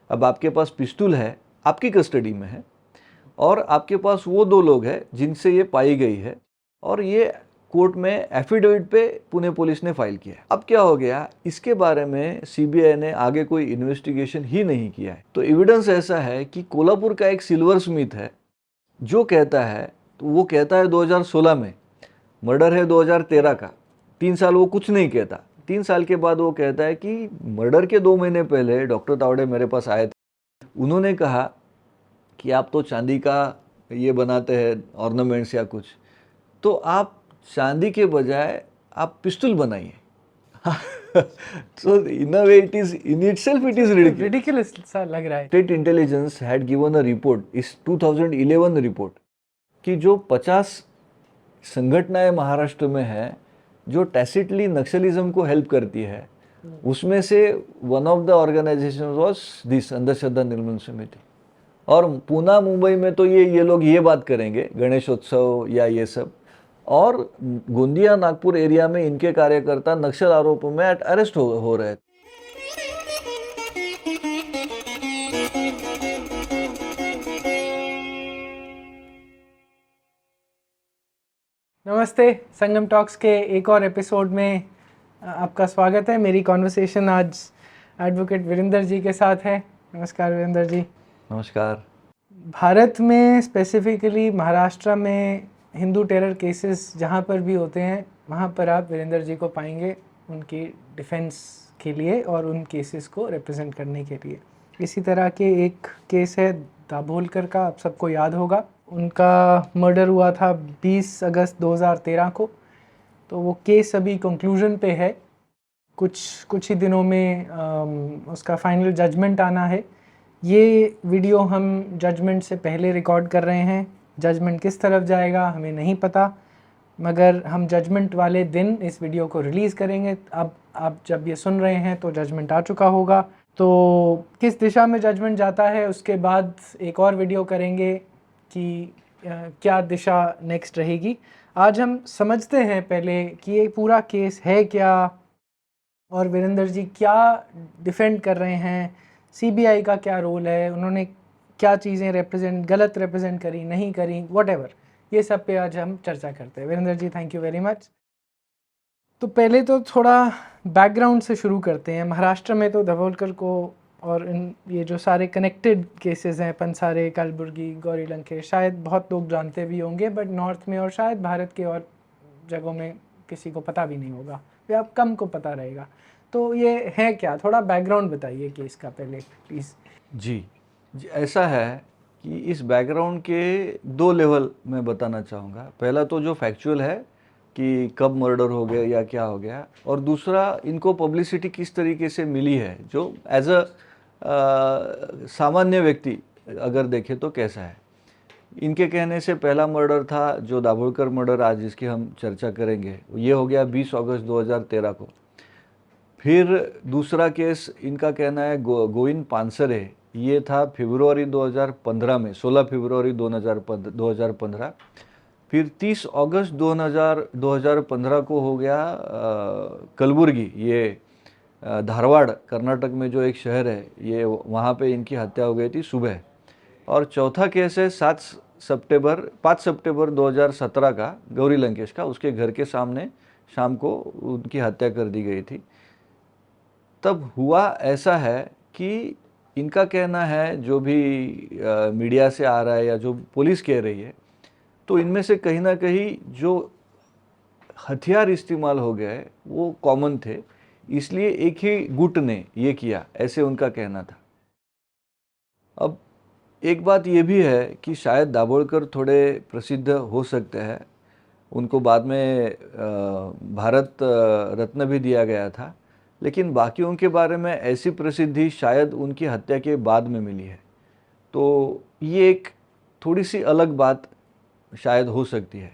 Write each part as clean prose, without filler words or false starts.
अब आपके पास पिस्तूल है, आपकी कस्टडी में है, और आपके पास वो 2 लोग हैं जिनसे ये पाई गई है, और ये कोर्ट में एफिडेविट पे पुणे पुलिस ने फाइल किया है। अब क्या हो गया, इसके बारे में सीबीआई ने आगे कोई इन्वेस्टिगेशन ही नहीं किया है। तो एविडेंस ऐसा है कि कोल्हापुर का एक सिल्वर स्मिथ है जो कहता है, तो वो कहता है 2016 में, मर्डर है 2013 का, 3 साल वो कुछ नहीं कहता। 3 साल के बाद वो कहता है कि मर्डर के 2 महीने पहले डॉक्टर तावड़े मेरे पास आए थे, उन्होंने कहा कि आप तो चांदी का ये बनाते हैं ऑर्नामेंट्स या कुछ, तो आप चांदी के बजाय आप पिस्तूल बनाइए। So in a way it is in itself it is ridiculous. Ridiculous सा लग रहा है। State intelligence had given a report, इस 2011 रिपोर्ट, कि जो 50 संगठनाएं महाराष्ट्र में है जो टैसिटली नक्सलिज्म को हेल्प करती है, उसमें से one of the organisation was this Andhashraddha Nirmoolan समिति। और पूना मुंबई में तो ये लोग ये बात करेंगे गणेशोत्सव या ये सब, और गोंदिया नागपुर एरिया में इनके कार्यकर्ता नक्सल आरोपों में अरेस्ट हो रहे थे। नमस्ते, संगम टॉक्स के एक और एपिसोड में आपका स्वागत है। मेरी कॉन्वर्सेशन आज एडवोकेट वीरेंद्र जी के साथ है। नमस्कार वीरेंद्र जी। नमस्कार। भारत में स्पेसिफिकली महाराष्ट्र में हिंदू टेरर केसेस जहाँ पर भी होते हैं वहाँ पर आप वीरेंद्र जी को पाएंगे उनकी डिफेंस के लिए और उन केसेस को रिप्रेजेंट करने के लिए। इसी तरह के एक केस है दाभोलकर का, आप सबको याद होगा। उनका मर्डर हुआ था 20 अगस्त 2013 को। तो वो केस अभी कंक्लूजन पे है, कुछ ही दिनों में उसका फाइनल जजमेंट आना है। ये वीडियो हम जजमेंट से पहले रिकॉर्ड कर रहे हैं। जजमेंट किस तरफ जाएगा हमें नहीं पता, मगर हम जजमेंट वाले दिन इस वीडियो को रिलीज़ करेंगे। अब आप जब ये सुन रहे हैं तो जजमेंट आ चुका होगा। तो किस दिशा में जजमेंट जाता है उसके बाद एक और वीडियो करेंगे कि क्या दिशा नेक्स्ट रहेगी। आज हम समझते हैं पहले कि ये पूरा केस है क्या, और वीरेंद्र जी क्या डिफेंड कर रहे हैं, सीबीआई का क्या रोल है, उन्होंने क्या चीज़ें गलत रिप्रेजेंट करी, नहीं करी, व्हाटएवर, ये सब पे आज हम चर्चा करते हैं। Virendra ji thank you very much. तो पहले तो थोड़ा बैकग्राउंड से शुरू करते हैं। महाराष्ट्र में तो दाभोलकर को और ये जो सारे कनेक्टेड केसेस हैं, पंसारे, कलबुर्गी, गौरी लंकेश, शायद बहुत लोग जानते भी होंगे, बट नॉर्थ में और शायद भारत के और जगहों में किसी को पता भी नहीं होगा या कम को पता रहेगा। तो ये है क्या, थोड़ा बैकग्राउंड बताइए केस का पहले प्लीज़। जी, ऐसा है कि इस बैकग्राउंड के 2 लेवल मैं बताना चाहूँगा। पहला तो जो फैक्चुअल है कि कब मर्डर हो गया या क्या हो गया, और दूसरा इनको पब्लिसिटी किस तरीके से मिली है, जो एज अ सामान्य व्यक्ति अगर देखें तो कैसा है। इनके कहने से पहला मर्डर था जो दाभोलकर मर्डर आज जिसकी हम चर्चा करेंगे, ये हो गया 20 अगस्त 2013 को। फिर दूसरा केस इनका कहना है गोविंद पानसरे, ये था फरवरी 2015 में, 16 फरवरी 2015। फिर 30 अगस्त 2015 को हो गया कलबुर्गी, ये धारवाड़ कर्नाटक में जो एक शहर है, ये वहाँ पे इनकी हत्या हो गई थी सुबह। और चौथा केस है 5 सितंबर 2017 का, गौरी लंकेश का, उसके घर के सामने शाम को उनकी हत्या कर दी गई थी। तब हुआ ऐसा है कि इनका कहना है, जो भी मीडिया से आ रहा है या जो पुलिस कह रही है, तो इनमें से कहीं ना कहीं जो हथियार इस्तेमाल हो गए वो कॉमन थे, इसलिए एक ही गुट ने ये किया, ऐसे उनका कहना था। अब एक बात ये भी है कि शायद दाभोलकर थोड़े प्रसिद्ध हो सकते हैं, उनको बाद में भारत रत्न भी दिया गया था, लेकिन बाकियों के बारे में ऐसी प्रसिद्धि शायद उनकी हत्या के बाद में मिली है। तो ये एक थोड़ी सी अलग बात शायद हो सकती है।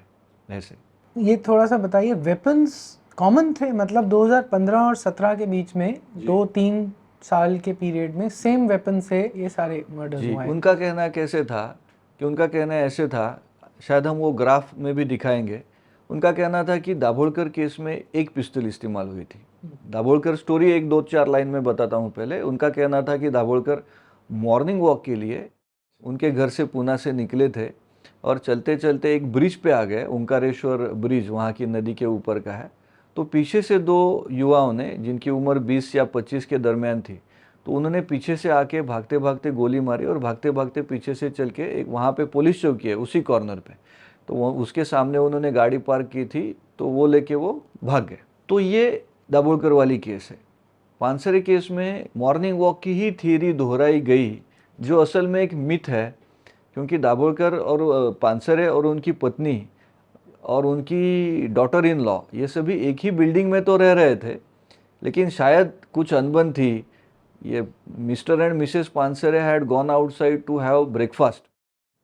ऐसे ये थोड़ा सा बताइए, वेपन्स कॉमन थे, मतलब 2015 और 17 के बीच में 2-3 साल के पीरियड में सेम वेपन से ये सारे मर्डर हुए हैं। उनका कहना कैसे था कि उनका कहना ऐसे था, शायद हम वो ग्राफ में भी दिखाएंगे। उनका कहना था कि दाभोलकर केस में एक पिस्तौल इस्तेमाल हुई थी। दाभोलकर स्टोरी 1-2-4 लाइन में बताता हूँ पहले। उनका कहना था कि दाभोलकर मॉर्निंग वॉक के लिए उनके घर से पूना से निकले थे और चलते चलते एक ब्रिज पे आ गए, ओंकारेश्वर ब्रिज वहाँ की नदी के ऊपर का है। तो पीछे से दो युवाओं ने, जिनकी उम्र 20 या 25 के दरमियान थी, तो उन्होंने पीछे से आके भागते भागते गोली मारी और भागते भागते पीछे से चल के एक वहाँ पे पुलिस चौकी है उसी कॉर्नर पे, तो वो उसके सामने उन्होंने गाड़ी पार्क की थी, तो वो लेके वो भाग गए। तो ये दाभोलकर वाली केस है। पानसरे केस में मॉर्निंग वॉक की ही थियरी दोहराई गई, जो असल में एक मिथ है, क्योंकि दाभोलकर और पानसरे और उनकी पत्नी और उनकी डॉटर इन लॉ ये सभी एक ही बिल्डिंग में तो रह रहे थे, लेकिन शायद कुछ अनबन थी। ये Mr and Mrs Pansare had gone outside to have breakfast,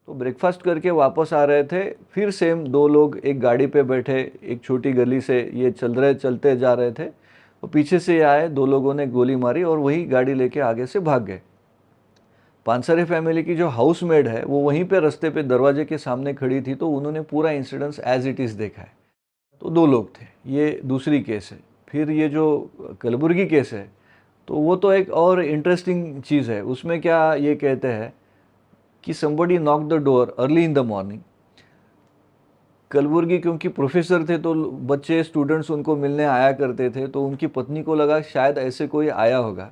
तो ब्रेकफास्ट करके वापस आ रहे थे, फिर सेम दो लोग एक गाड़ी पे बैठे, एक छोटी गली से ये चलते जा रहे थे, तो पीछे से आए, दो लोगों ने गोली मारी और वही गाड़ी लेके आगे से भाग गए। पानसरे फैमिली की जो हाउस मेड है वो वहीं पे रास्ते पे दरवाजे के सामने खड़ी थी, तो उन्होंने पूरा इंसिडेंस एज इट इज़ देखा है। तो दो लोग थे। ये दूसरी केस है। फिर ये जो कलबुर्गी केस है, तो वो तो एक और इंटरेस्टिंग चीज़ है। उसमें क्या ये कहते हैं कि somebody knocked the door early in the morning. Kalburgi क्योंकि प्रोफेसर थे, तो बच्चे स्टूडेंट्स उनको मिलने आया करते थे, तो उनकी पत्नी को लगा शायद ऐसे कोई आया होगा,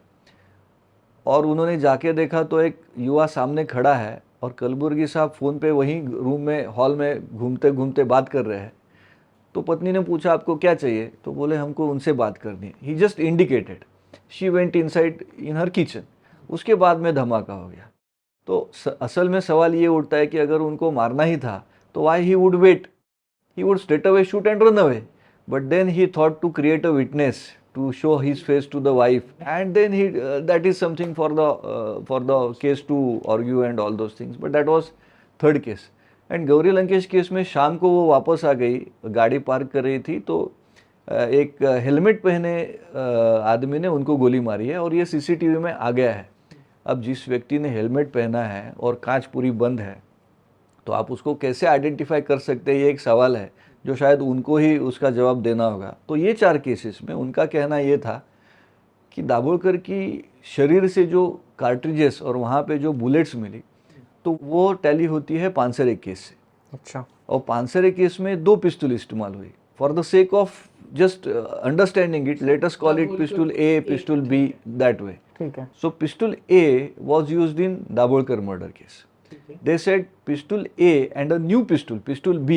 और उन्होंने जाके देखा तो एक युवा सामने खड़ा है और कलबुर्गी साहब फ़ोन पे वहीं रूम में हॉल में घूमते घूमते बात कर रहे हैं। तो पत्नी ने पूछा आपको क्या चाहिए, तो बोले हमको उनसे बात करनी है। He just indicated, she went inside in her kitchen. उसके बाद में धमाका हो गया। तो असल में सवाल ये उठता है कि अगर उनको मारना ही था तो why he would wait, he would straight away shoot and run away, but then he thought to create a witness to show his face to the wife, and then he that is something for the case to argue and all those things, but that was third case. And Gauri Lankesh case में शाम को वो वापस आ गई, गाड़ी park कर रही थी, तो एक हेलमेट पहने आदमी ने उनको गोली मारी है और ये सीसीटीवी में आ गया है। अब जिस व्यक्ति ने हेलमेट पहना है और कांच पूरी बंद है, तो आप उसको कैसे आइडेंटिफाई कर सकते हैं, ये एक सवाल है जो शायद उनको ही उसका जवाब देना होगा। तो ये 4 केसेस में उनका कहना ये था कि दाभोलकर की शरीर से जो कार्ट्रिजेस और वहाँ पे जो बुलेट्स मिली, तो वो टैली होती है पानसरे केस से। अच्छा। और पानसरे केस में 2 पिस्तौल इस्तेमाल हुई। For the sake of just understanding it, let us call it पिस्तौल ए, पिस्तौल बी, दैट वे। ठीक है। सो पिस्तौल ए was used in Dabholkar murder case. They said pistol A and a new pistol, pistol B,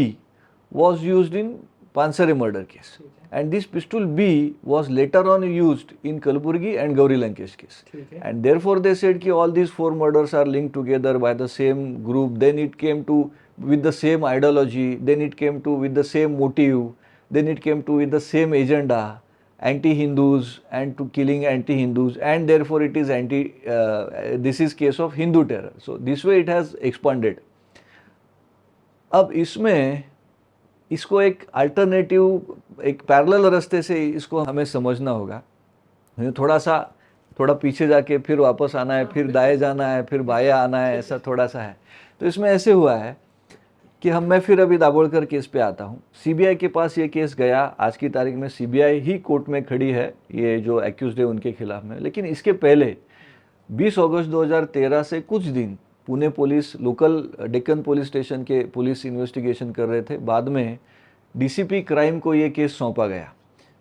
was used in Pansare murder case. And this pistol B was later on used in Kalburgi and Gauri Lankesh case. And therefore they said कि all these 4 murders are linked together by the same group. Then it came to with the same ideology. Then it came to with the same motive. Then it came to with the same agenda. Anti-Hindus and to killing anti-Hindus, and therefore it is this is case of Hindu terror. So this way it has expanded. अब इसमें इसको एक alternative, एक parallel रास्ते से इसको हमें समझना होगा। थोड़ा पीछे जाके फिर वापस आना है, फिर दाएं जाना है, फिर बाएं आना है, ऐसा थोड़ा सा है। तो इसमें ऐसे हुआ है कि मैं फिर अभी दाभोलकर केस पे आता हूँ। सीबीआई के पास ये केस गया। आज की तारीख में सीबीआई ही कोर्ट में खड़ी है, ये जो एक्यूज्ड है उनके खिलाफ में। लेकिन इसके पहले 20 अगस्त 2013 से कुछ दिन Pune police, local Deccan police station के पुलिस इन्वेस्टिगेशन कर रहे थे। बाद में डीसीपी क्राइम को ये केस सौंपा गया।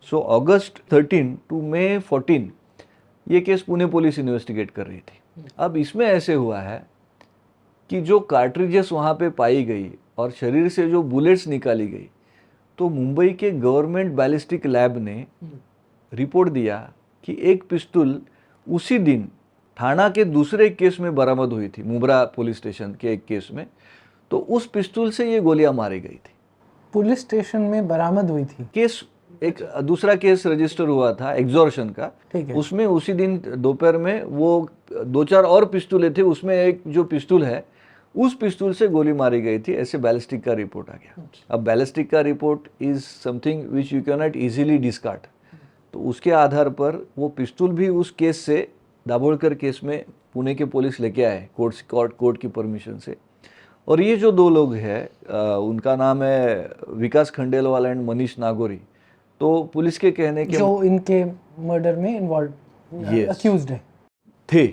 सो अगस्त 13 टू मई 14 ये केस पुणे पुलिस इन्वेस्टिगेट कर रही थी। अब इसमें ऐसे हुआ है कि जो कार्ट्रिजेस वहाँ पे पाई गई और शरीर से जो बुलेट्स निकाली गई, तो मुंबई के गवर्नमेंट बैलिस्टिक लैब ने रिपोर्ट दिया कि एक पिस्तौल उसी दिन थाना के दूसरे केस में बरामद हुई थी, मुब्रा पुलिस स्टेशन के एक केस में। तो उस पिस्तौल से ये गोलियां मारी गई थी। पुलिस स्टेशन में बरामद हुई थी केस, एक दूसरा केस रजिस्टर हुआ था एक्सॉर्शन का। ठीक है। उसमें उसी दिन दोपहर में वो 2-4 और पिस्तौलें थे, उसमें एक जो पिस्तौल है उस पिस्तौल से गोली मारी गई थी, ऐसे बैलिस्टिक का रिपोर्ट आ गया। अब बैलिस्टिक का report is something which you can not easily discard. तो उसके आधार पर वो पिस्तौल भी उस केस से, दाभोलकर केस में पुणे के पुलिस लेके आए कोर्ट की परमिशन से। और ये जो 2 लोग हैं, उनका नाम है विकास खंडेलवाल एंड मनीष नागोरी। तो पुलिस के कहने के जो इनके मर्डर में इन्वॉल्व अक्यूज्ड है थे,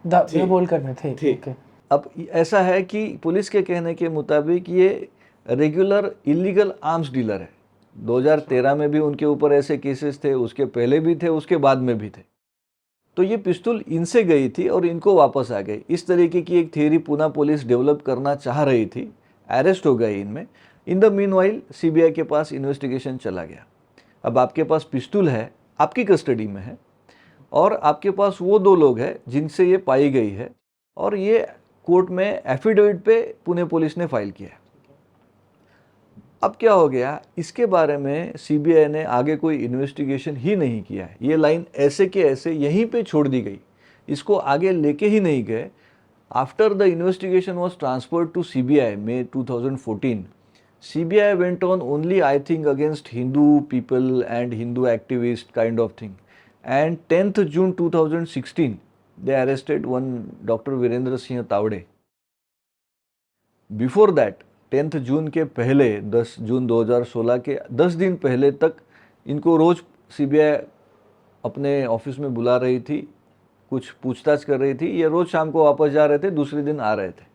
दाभोलकर में थे। ओके। अब ऐसा है कि पुलिस के कहने के मुताबिक ये रेगुलर इलीगल आर्म्स डीलर है। 2013 में भी उनके ऊपर ऐसे केसेस थे, उसके पहले भी थे, उसके बाद में भी थे। तो ये पिस्तौल इनसे गई थी और इनको वापस आ गई। इस तरीके की एक थियरी पुणे पुलिस डेवलप करना चाह रही थी। अरेस्ट हो गए इनमें। इन द मीनवाइल सीबीआई के पास इन्वेस्टिगेशन चला गया। अब आपके पास पिस्तौल है, आपकी कस्टडी में है, और आपके पास वो 2 लोग हैं जिनसे ये पाई गई है, और ये कोर्ट में एफिडेविट पे पुणे पुलिस ने फाइल किया है। अब क्या हो गया, इसके बारे में सीबीआई ने आगे कोई इन्वेस्टिगेशन ही नहीं किया है। ये लाइन ऐसे के ऐसे यहीं पे छोड़ दी गई, इसको आगे लेके ही नहीं गए। After the investigation was transferred to CBI May 2014, CBI went on only, I think, against Hindu people and Hindu activist kind of thing. And 10th June 2016, they arrested one Dr. Virendra Singh Tawde. Before that, 10th जून के पहले 10 जून 2016 के 10 दिन पहले तक इनको रोज CBI अपने office में बुला रही थी, कुछ पूछताछ कर रही थी। ये रोज शाम को वापस जा रहे थे, दूसरे दिन आ रहे थे।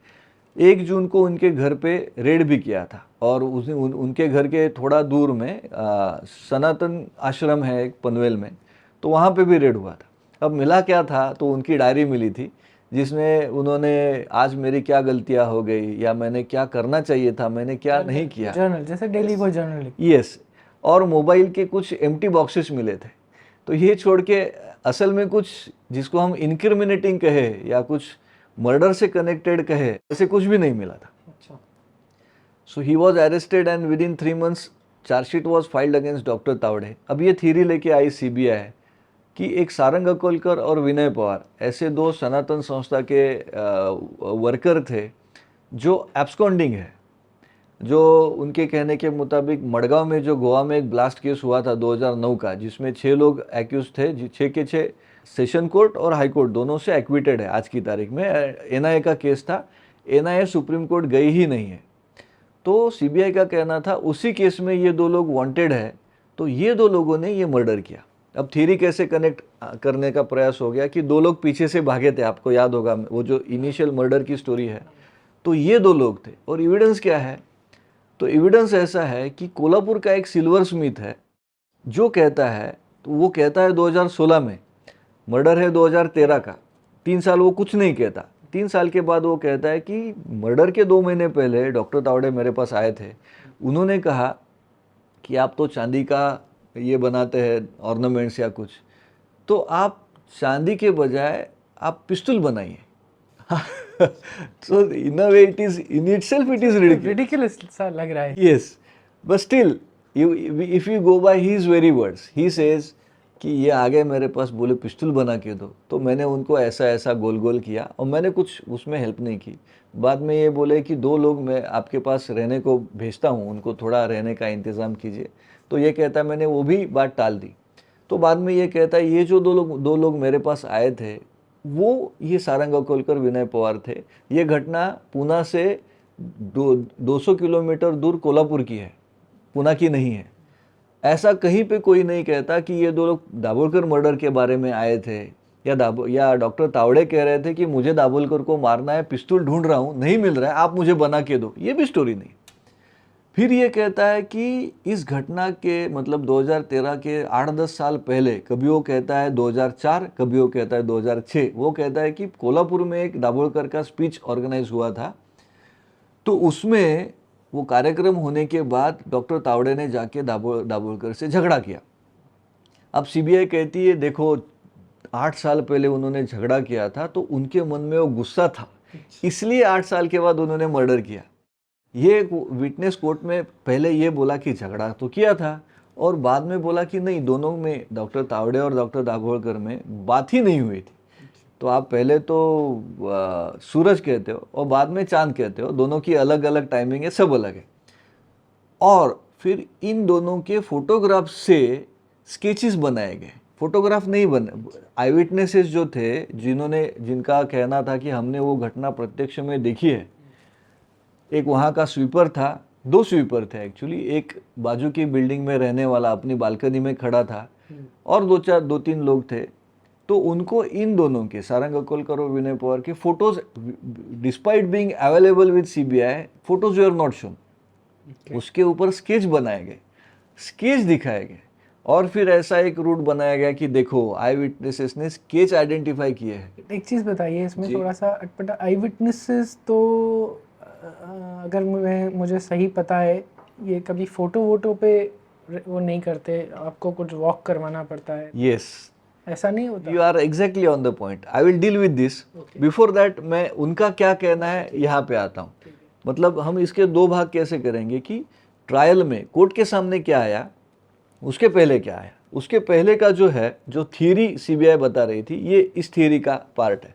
1 जून को उनके घर पे रेड भी किया था, और उनके घर के थोड़ा दूर में सनातन आश्रम है एक पनवेल में, तो वहाँ पे भी रेड हुआ था। अब मिला क्या था, तो उनकी डायरी मिली थी जिसमें उन्होंने आज मेरी क्या गलतियाँ हो गई, या मैंने क्या करना चाहिए था, मैंने क्या नहीं किया, जर्नल जैसे डेली वो जर्नल। यस। और मोबाइल के कुछ एम्प्टी बॉक्सेस मिले थे। तो ये छोड़ के असल में कुछ जिसको हम इनक्रिमिनेटिंग कहे या कुछ मर्डर से कनेक्टेड कहे, ऐसे कुछ भी नहीं मिला था। अच्छा। So he was arrested and within 3 months chargesheet was filed against doctor Tawde. अब ये थ्योरी लेके आई सीबीआई कि एक सारंग अकोलकर और विनय पवार ऐसे 2 सनातन संस्था के वर्कर थे जो एब्सकॉन्डिंग है, जो उनके कहने के मुताबिक मडगांव में जो गोवा में एक ब्लास्ट केस हुआ था 2009 का, जिसमें 6 लोग एक्यूज थे, 6 के 6 सेशन कोर्ट और हाई कोर्ट दोनों से एक्विटेड है आज की तारीख में। एनआईए का केस था, एनआईए सुप्रीम कोर्ट गई ही नहीं है। तो सीबीआई का कहना था उसी केस में ये 2 लोग वांटेड है, तो ये 2 लोगों ने ये मर्डर किया। अब थ्योरी कैसे कनेक्ट करने का प्रयास हो गया कि 2 लोग पीछे से भागे थे, आपको याद होगा वो जो इनिशियल मर्डर की स्टोरी है, तो ये 2 लोग थे। और एविडेंस क्या है, तो एविडेंस ऐसा है कि कोल्हापुर का एक सिल्वर स्मिथ है जो कहता है, तो वो कहता है 2016 में, मर्डर है 2013 का, 3 साल वो कुछ नहीं कहता। 3 साल के बाद वो कहता है कि मर्डर के 2 महीने पहले डॉक्टर तावड़े मेरे पास आए थे, उन्होंने कहा कि आप तो चांदी का ये बनाते हैं ऑर्नामेंट्स या कुछ, तो आप चांदी के बजाय आप पिस्तौल बनाइए। So in a way it is in itself it is ridiculous सा लग रहा है। Yes, but still if you go by his very words, he says कि ये आगे मेरे पास बोले पिस्तौल बना के दो, तो मैंने उनको ऐसा ऐसा गोल गोल किया और मैंने कुछ उसमें हेल्प नहीं की। बाद में ये बोले कि 2 लोग मैं आपके पास रहने को भेजता हूँ, उनको थोड़ा रहने का इंतज़ाम कीजिए। तो ये कहता है मैंने वो भी बात टाल दी। तो बाद में ये कहता है ये जो 2 लोग मेरे पास आए थे वो ये सारंग अकोलकर विनय पवार थे। ये घटना पुणे से 200 किलोमीटर दूर कोल्हापुर की है, पुणे की नहीं है। ऐसा कहीं पे कोई नहीं कहता कि ये 2 लोग दाभोलकर मर्डर के बारे में आए थे, या डॉक्टर तावड़े कह रहे थे कि मुझे दाभोलकर को मारना है, पिस्तौल ढूंढ रहा हूँ, नहीं मिल रहा है, आप मुझे बना के दो। ये भी स्टोरी नहीं। फिर ये कहता है कि इस घटना के मतलब 2013 के 8-10 साल पहले, कभी वो कहता है 2004, कभी वो कहता है 2006, वो कहता है कि कोल्हापुर में एक दाभोलकर का स्पीच ऑर्गेनाइज हुआ था, तो उसमें वो कार्यक्रम होने के बाद डॉक्टर तावड़े ने जाके दाभोलकर से झगड़ा किया। अब सीबीआई कहती है देखो 8 साल पहले उन्होंने झगड़ा किया था, तो उनके मन में वो गुस्सा था, इसलिए 8 साल के बाद उन्होंने मर्डर किया। ये विटनेस कोर्ट में पहले ये बोला कि झगड़ा तो किया था, और बाद में बोला कि नहीं, दोनों में डॉक्टर तावड़े और डॉक्टर दाभोलकर में बात ही नहीं हुई थी। तो आप पहले तो सूरज कहते हो और बाद में चांद कहते हो, दोनों की अलग अलग टाइमिंग है, सब अलग है। और फिर इन दोनों के फोटोग्राफ से स्केचेस बनाए गए, फोटोग्राफ नहीं बने। आई विटनेसेस जो थे, जिनका कहना था कि हमने वो घटना प्रत्यक्ष में देखी है, एक वहाँ का स्वीपर था, 2 स्वीपर थे एक्चुअली, एक बाजू की बिल्डिंग में रहने वाला अपनी बालकनी में खड़ा था, और 2-3 लोग थे तो उनको इन दोनों के, सारंग अकोलकर और विनय पवार के photos, despite being available with CBI, photos were not shown. उसके ऊपर स्केच बनाए गए, स्केच दिखाए गए, और फिर ऐसा एक रूट बनाया गया कि देखो आई विटनेसेस ने स्केच आइडेंटिफाई किए हैं। एक चीज़ बताइए इसमें जी। थोड़ा सा अटपटा, आई विटनेसेस तो अगर मुझे सही पता है ये कभी फोटो वोटो पे वो नहीं करते, आपको कुछ वॉक करवाना पड़ता है, यस, ऐसा नहीं होता? You are exactly on the point. I will deal with this. Before that मैं उनका क्या कहना है यहाँ पे आता हूँ। मतलब हम इसके दो भाग कैसे करेंगे कि ट्रायल में कोर्ट के सामने क्या आया, उसके पहले क्या आया। उसके पहले का जो है, जो थियरी सीबीआई बता रही थी, ये इस थियरी का पार्ट है।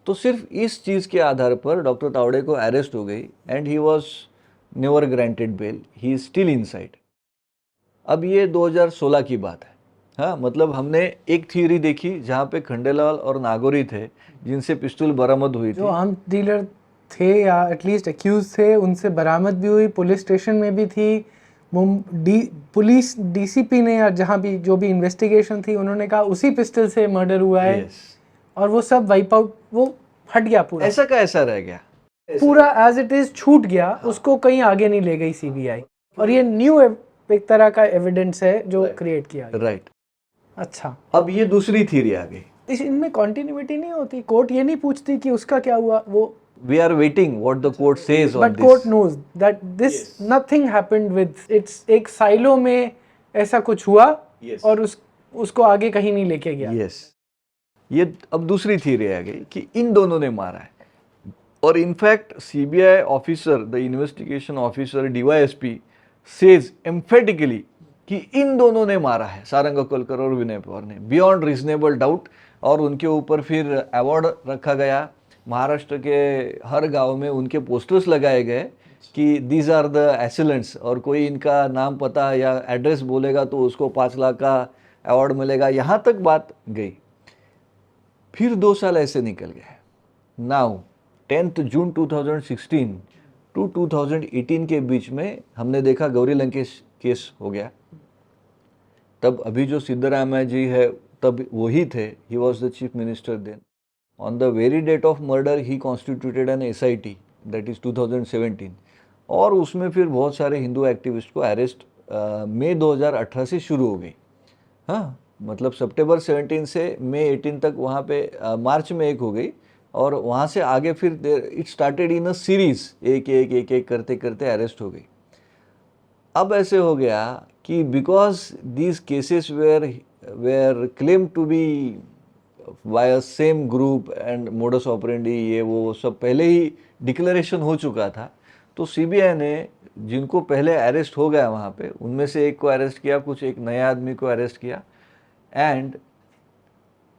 तो सिर्फ इस चीज़ के आधार पर डॉक्टर तावड़े को अरेस्ट हो गई and he was never granted bail, he is still inside. अब ये 2016 की बात है। हाँ, मतलब हमने एक थियरी देखी जहाँ पे खंडेलाल और नागौरी थे, जिनसे पिस्तौल बरामद हुई जो थी। आर्म डीलर थे या एटलीस्ट एक्यूज थे, उनसे बरामद भी हुई, पुलिस स्टेशन में भी थी। पुलिस डीसीपी ने या जहाँ भी जो भी इन्वेस्टिगेशन थी, उन्होंने कहा उसी पिस्टल से मर्डर हुआ है। Yes. और वो सब वाइप आउट, वो हट गया पूरा, ऐसा का ऐसा रह गया, पूरा एज इट इज छूट गया। उसको कहीं आगे नहीं ले गई सीबीआई। और ये न्यू एक तरह का एविडेंस है जो क्रिएट किया गया। राइट। अच्छा, अब ये दूसरी थियरी आ गई। इनमें कॉन्टिन्यूटी नहीं होती? कोर्ट ये नहीं पूछती कि उसका क्या हुआ? वो we are waiting what the court says on but this. Court knows that this nothing happened with its, एक साइलो में ऐसा कुछ हुआ। और उसको आगे कहीं नहीं लेके गया। यस, ये अब दूसरी थियरी आ गई कि इन दोनों ने मारा है। और in fact CBI officer, the investigation officer DYSP says emphatically कि इन दोनों ने मारा है, सारंग अकोलकर और विनय पवार ने, बियॉन्ड रीजनेबल डाउट। और उनके ऊपर फिर अवार्ड रखा गया। महाराष्ट्र के हर गांव में उनके पोस्टर्स लगाए गए कि दीज आर द एसिलेंट्स, और कोई इनका नाम पता या एड्रेस बोलेगा तो उसको 5 लाख का अवार्ड मिलेगा। यहाँ तक बात गई। फिर 2 साल ऐसे निकल गए। नाउ 10 जून 2016 टू 2018 के बीच में हमने देखा गौरी लंकेश केस हो गया। तब अभी जो सिद्धरामैया जी है तब वही थे, he was the chief minister then. On the very date of murder he constituted an SIT, that is 2017। और उसमें फिर बहुत सारे हिंदू एक्टिविस्ट को अरेस्ट मई 2018 से शुरू हो गई। हाँ, मतलब सितंबर 17 से मई 18 तक वहाँ पे मार्च में एक हो गई, और वहाँ से आगे फिर it started in a series, एक करते करते अरेस्ट हो गई। अब ऐसे हो गया कि because these cases were claim to be by a same group and modus operandi, ये वो सब पहले ही डिक्लेरेशन हो चुका था। तो सीबीआई ने जिनको पहले अरेस्ट हो गया वहाँ पे, उनमें से एक को अरेस्ट किया, कुछ एक नए आदमी को अरेस्ट किया। एंड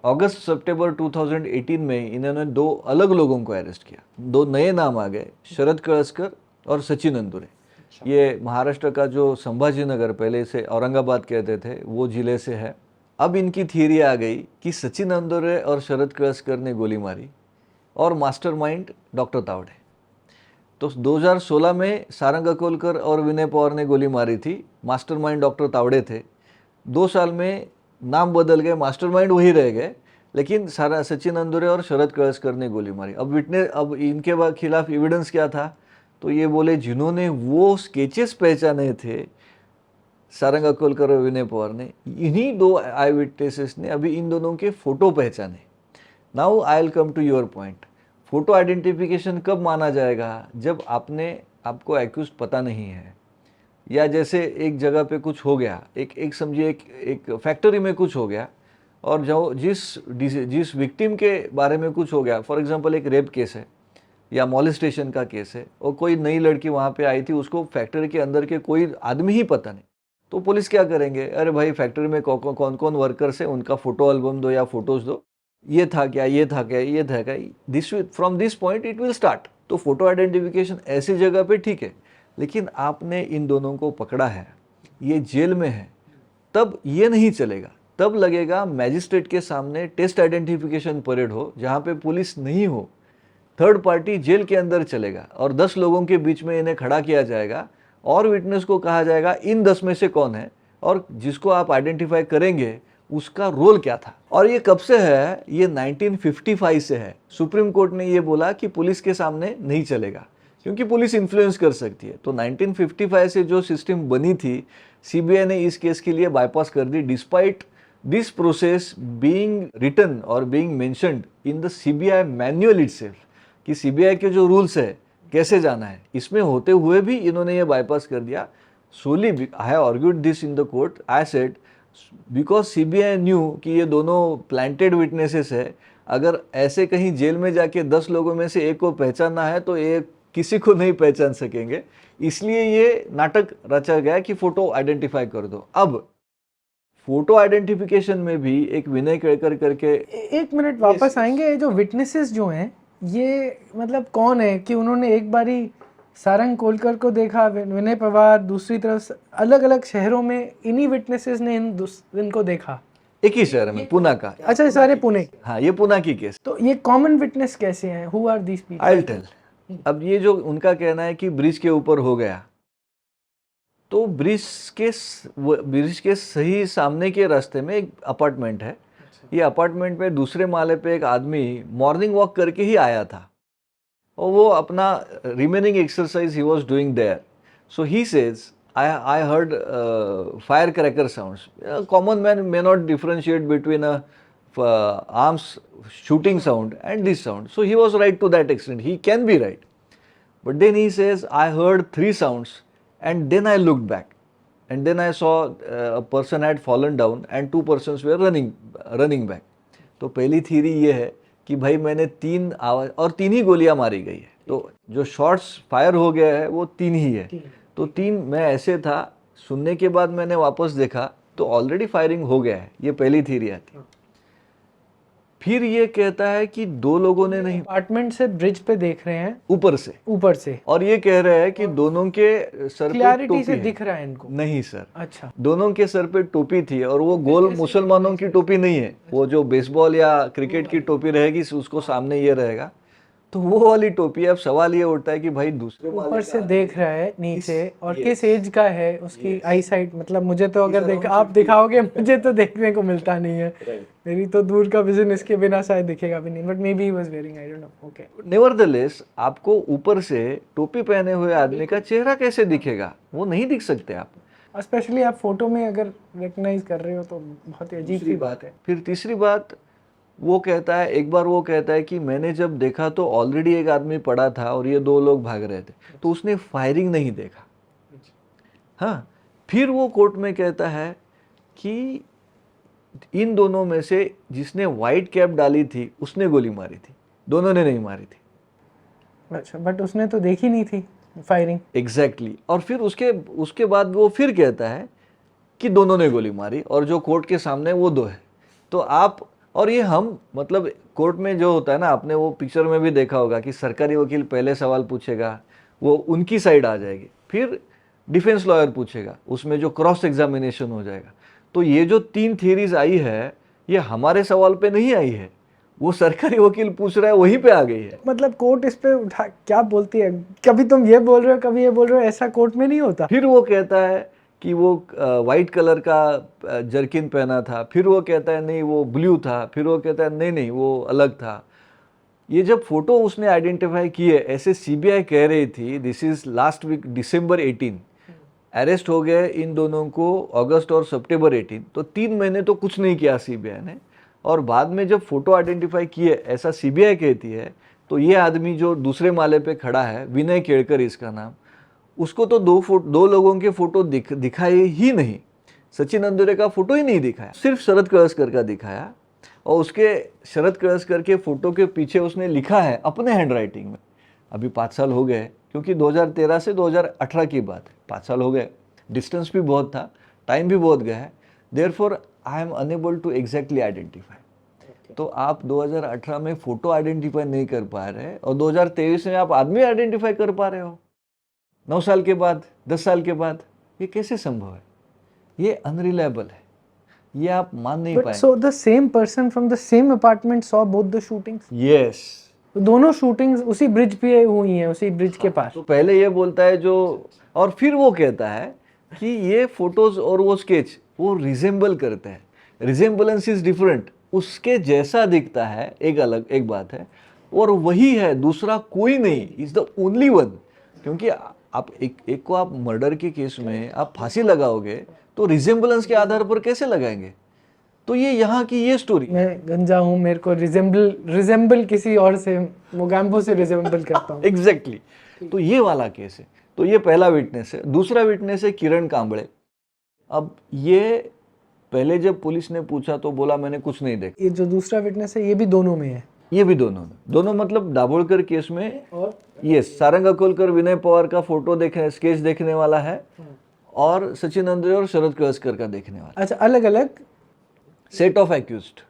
अगस्त सितंबर 2018 में इन्होंने 2 अलग लोगों को अरेस्ट किया। 2 नए नाम आ गए, शरद कळसकर और सचिन अंदुरे। ये महाराष्ट्र का जो संभाजीनगर, पहले से औरंगाबाद कहते थे, वो जिले से है। अब इनकी थियरी आ गई कि सचिन अंदुरे और शरद कळसकर ने गोली मारी और मास्टरमाइंड डॉक्टर तावड़े। तो 2016 में सारंग अकोलकर और विनय पवार ने गोली मारी थी, मास्टरमाइंड डॉक्टर तावड़े थे। 2 साल में नाम बदल गए, मास्टरमाइंड वही रह गए, लेकिन सारा सचिन अंदुरे और शरद कळसकर ने गोली मारी। अब इनके खिलाफ एविडेंस क्या था? तो ये बोले जिन्होंने वो स्केचेस पहचाने थे सारंग अकोलकर और विनय पवार ने, इन्हीं 2 आई विटनेसेस ने अभी इन दोनों के फोटो पहचाने। Now I will come to your point. Photo identification कब माना जाएगा? जब आपको एक्यूज्ड पता नहीं है, या जैसे एक जगह पे कुछ हो गया, एक समझिए एक फैक्ट्री में कुछ हो गया, और जो जिस विक्टिम के बारे में कुछ हो गया, फॉर एग्जांपल एक रेप केस है या मॉलेस्टेशन का केस है, और कोई नई लड़की वहाँ पे आई थी, उसको फैक्ट्री के अंदर के कोई आदमी ही पता नहीं। तो पुलिस क्या करेंगे? अरे भाई, फैक्ट्री में कौन कौन वर्कर्स है, उनका फोटो एल्बम दो या फोटोज दो, ये था क्या, ये था क्या, ये था क्या, from this point it will start. तो फोटो आइडेंटिफिकेशन ऐसी जगह पे ठीक है, लेकिन आपने इन दोनों को पकड़ा है, ये जेल में है, तब ये नहीं चलेगा। तब लगेगा मैजिस्ट्रेट के सामने टेस्ट आइडेंटिफिकेशन परेड हो, जहाँ पे पुलिस नहीं हो, थर्ड पार्टी जेल के अंदर चलेगा, और 10 लोगों के बीच में इन्हें खड़ा किया जाएगा, और विटनेस को कहा जाएगा इन 10 में से कौन है, और जिसको आप आइडेंटिफाई करेंगे उसका रोल क्या था। और ये कब से है, ये 1955 से है। सुप्रीम कोर्ट ने ये बोला कि पुलिस के सामने नहीं चलेगा क्योंकि पुलिस इन्फ्लुएंस कर सकती है। तो 1955 से जो सिस्टम बनी थी, सीबीआई ने इस केस के लिए बाईपास कर दी, despite this process being written और being mentioned in the CBI manual itself, कि सीबीआई के जो रूल्स है कैसे जाना है, इसमें होते हुए भी इन्होंने ये बाईपास कर दिया। Solely I have argued this in the court, I said because CBI knew कि ये दोनों प्लांटेड विटनेसेस है, अगर ऐसे कहीं जेल में जाके 10 लोगों में से एक को पहचानना है तो ये किसी को नहीं पहचान सकेंगे, इसलिए ये नाटक रचा गया कि फोटो आइडेंटिफाई कर दो। अब फोटो आइडेंटिफिकेशन में भी एक विनय केड़कर करके, एक मिनट वापस आएंगे। ये जो विटनेसेस जो हैं ये मतलब कौन है कि उन्होंने एक बारी सारंग कोलकर को देखा, विनय पवार, दूसरी तरफ अलग अलग शहरों में इन्हीं विटनेसेस ने इनको देखा एक ही शहर में, पुणे का। अच्छा, ये सारे पुणे। हाँ, ये पुणे की केस। तो ये कॉमन विटनेस कैसे हैं? Who are these people? I will tell. अब ये जो उनका कहना है कि ब्रिज के ऊपर हो गया, तो ब्रिज के सही सामने के रास्ते में एक अपार्टमेंट है। ये अपार्टमेंट में दूसरे माले पे एक आदमी मॉर्निंग वॉक करके ही आया था और वो अपना remaining exercise he was doing there. So he says I heard fire cracker sounds. Common man may not differentiate between a arms shooting sound and this sound. So he was right to that extent. He can be right. But then he says, I heard 3 sounds and then I looked back. And then I saw a person had fallen down and 2 persons were running back. तो पहली theory ये है कि भाई मैंने 3 आवाज और 3 ही गोलियां मारी गई है। तो जो शॉट्स फायर हो गया है वो 3 ही है। तो 3 मैं ऐसे था, सुनने के बाद मैंने वापस देखा तो ऑलरेडी फायरिंग हो गया है। ये पहली थ्योरी आती। फिर ये कहता है कि 2 लोगों ने नहीं, अपार्टमेंट से ब्रिज पे देख रहे हैं ऊपर से, और ये कह रहे हैं कि दोनों के सर पे क्लैरिटी टोपी से है। दिख रहा है इनको? नहीं सर, अच्छा, दोनों के सर पे टोपी थी और वो गोल मुसलमानों की टोपी नहीं है, वो जो बेसबॉल या क्रिकेट की टोपी रहेगी उसको सामने ये रहेगा, तो वो वाली टोपी है। अब सवाल ये उठता है कि भाई दूसरे ऊपर से देख रहा है नीचे, और किस एज का है उसकी आई साइट? मतलब मुझे तो अगर आप दिखाओगे मुझे तो देखने को मिलता नहीं है, मेरी तो दूर का विजन इसके बिना शायद दिखेगा भी नहीं, but may be he was wearing, I don't no. Okay, nevertheless आपको ऊपर से टोपी पहने हुए आदमी का चेहरा कैसे दिखेगा? वो नहीं दिख सकते आप, स्पेशली आप फोटो में अगर रिकग्नाइज कर रहे हो तो बहुत ही अजीब सी बात है। फिर तीसरी बात वो कहता है, एक बार वो कहता है कि मैंने जब देखा तो ऑलरेडी एक आदमी पड़ा था और ये 2 लोग भाग रहे थे, तो उसने फायरिंग नहीं देखा। हाँ, फिर वो कोर्ट में कहता है कि इन दोनों में से जिसने वाइट कैप डाली थी उसने गोली मारी थी, दोनों ने नहीं मारी थी। अच्छा, बट उसने तो देखी नहीं थी फायरिंग। एग्जैक्टली। और फिर उसके बाद वो फिर कहता है कि दोनों ने गोली मारी और जो कोर्ट के सामने वो 2 है। तो आप, और ये हम मतलब कोर्ट में जो होता है ना, आपने वो पिक्चर में भी देखा होगा कि सरकारी वकील पहले सवाल पूछेगा, वो उनकी साइड आ जाएगी, फिर डिफेंस लॉयर पूछेगा, उसमें जो क्रॉस एग्जामिनेशन हो जाएगा। तो ये जो 3 थियरीज आई है, ये हमारे सवाल पे नहीं आई है, वो सरकारी वकील पूछ रहा है वहीं पे आ गई है। मतलब कोर्ट इस पे उठा क्या बोलती है? कभी तुम ये बोल रहे हो, कभी ये बोल रहे हो, ऐसा कोर्ट में नहीं होता। फिर वो कहता है कि वो वाइट कलर का जर्किन पहना था, फिर वो कहता है नहीं वो ब्लू था, फिर वो कहता है नहीं नहीं वो अलग था। ये जब फोटो उसने आइडेंटिफाई किए, ऐसे सीबीआई कह रही थी, this is last week December 18, arrest हो गए इन दोनों को अगस्त और सितंबर 18, तो 3 महीने तो कुछ नहीं किया सीबीआई ने। और बाद में जब फोटो आइडेंटिफाई किए, ऐसा सीबीआई कहती है, तो ये आदमी जो दूसरे माले पे खड़ा है, विनय केड़कर इसका नाम, उसको तो 2 लोगों के फोटो दिखाए ही नहीं, सचिन अंदुरे का फोटो ही नहीं दिखाया, सिर्फ शरद कळसकर का दिखाया। और उसके शरद कळसकर के फोटो के पीछे उसने लिखा है अपने हैंड राइटिंग में, अभी 5 साल हो गए, क्योंकि 2013 से 2018 की बात है, 5 साल हो गए, डिस्टेंस भी बहुत था, टाइम भी बहुत गया है, therefore I am unable to exactly identify. तो आप 2018 में फोटो आइडेंटिफाई नहीं कर पा रहे और 2023 में आप आदमी आइडेंटिफाई कर पा रहे हो 9 साल के बाद, 10 साल के बाद, ये कैसे संभव है? ये अनरिलायबल है, ये आप मान नहीं पाएंगे। So the same person from the same apartment saw both the shootings? Yes. तो दोनों शूटिंग्स उसी ब्रिज पे हुई हैं, उसी ब्रिज के पास। तो पहले ये बोलता है जो, और फिर वो कहता है कि ये फोटोज और वो स्केच वो रिजेंबल करते हैं, रिजेम्बलेंस इज डिफरेंट, उसके जैसा दिखता है एक बात है, और वही है, दूसरा कोई नहीं, इज द ओनली वन। क्योंकि आप एक को आप मर्डर के केस में आप फांसी लगाओगे तो रिजेम्बलेंस के आधार पर कैसे लगाएंगे? तो ये यहाँ की ये स्टोरी। मैं गंजा हूँ, मेरे को रिजेंबल किसी और से, मोगैम्बो से रिजेंबल करता हूँ। एग्जैक्टली तो ये वाला केस है। तो ये पहला विटनेस है। दूसरा विटनेस है किरण कांबळे। अब ये पहले जब पुलिस ने पूछा तो बोला मैंने कुछ नहीं देखा। ये जो दूसरा विटनेस है ये भी दोनों में है? ये भी दोनों मतलब दाभोळकर केस में और ये सारंग अकोलकर विनय पवार का फोटो देखने, स्केच देखने वाला है, और सचिन अंद्रे और शरद कळसकर का देखने वाला। अच्छा, अलग अलग सेट ऑफ एक्यूज्ड।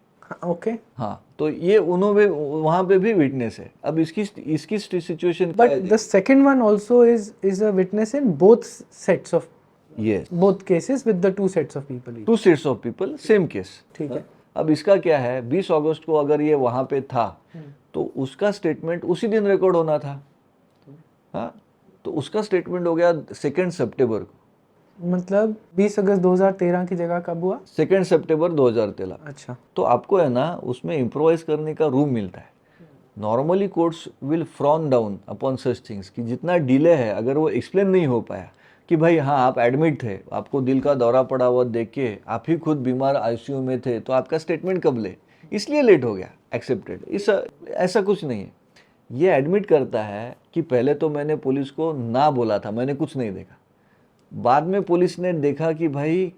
ओके। हाँ, तो ये उन्होंने वहां पे भी विटनेस है। अब इसकी situation, but the second one also is a witness in both sets of, yes, both cases with the two sets of people. 2 sets of people, same case. ठीक है। अब इसका क्या है, 20 अगस्त को अगर ये वहां पे था तो उसका स्टेटमेंट उसी दिन रिकॉर्ड होना था। हाँ, तो उसका स्टेटमेंट हो गया 2 सितंबर को। मतलब 20 अगस्त 2013 की जगह कब हुआ? 2 सितंबर 2013। अच्छा। तो आपको है ना उसमें इम्प्रोवाइज करने का रूम मिलता है। Normally courts will frown down upon such things कि जितना डिले है, अगर वो एक्सप्लेन नहीं हो पाया कि भाई हाँ आप एडमिट थे, आपको दिल का दौरा पड़ा हुआ देख के आप ही खुद बीमार आईसीयू में थे, तो आपका स्टेटमेंट कब ले, इसलिए लेट हो गया, एक्सेप्टेड। ऐसा कुछ नहीं है। ये एडमिट करता है कि पहले तो मैंने पुलिस को ना बोला था, मैंने कुछ नहीं देखा। बाद में पुलिस ने देखा कि भाई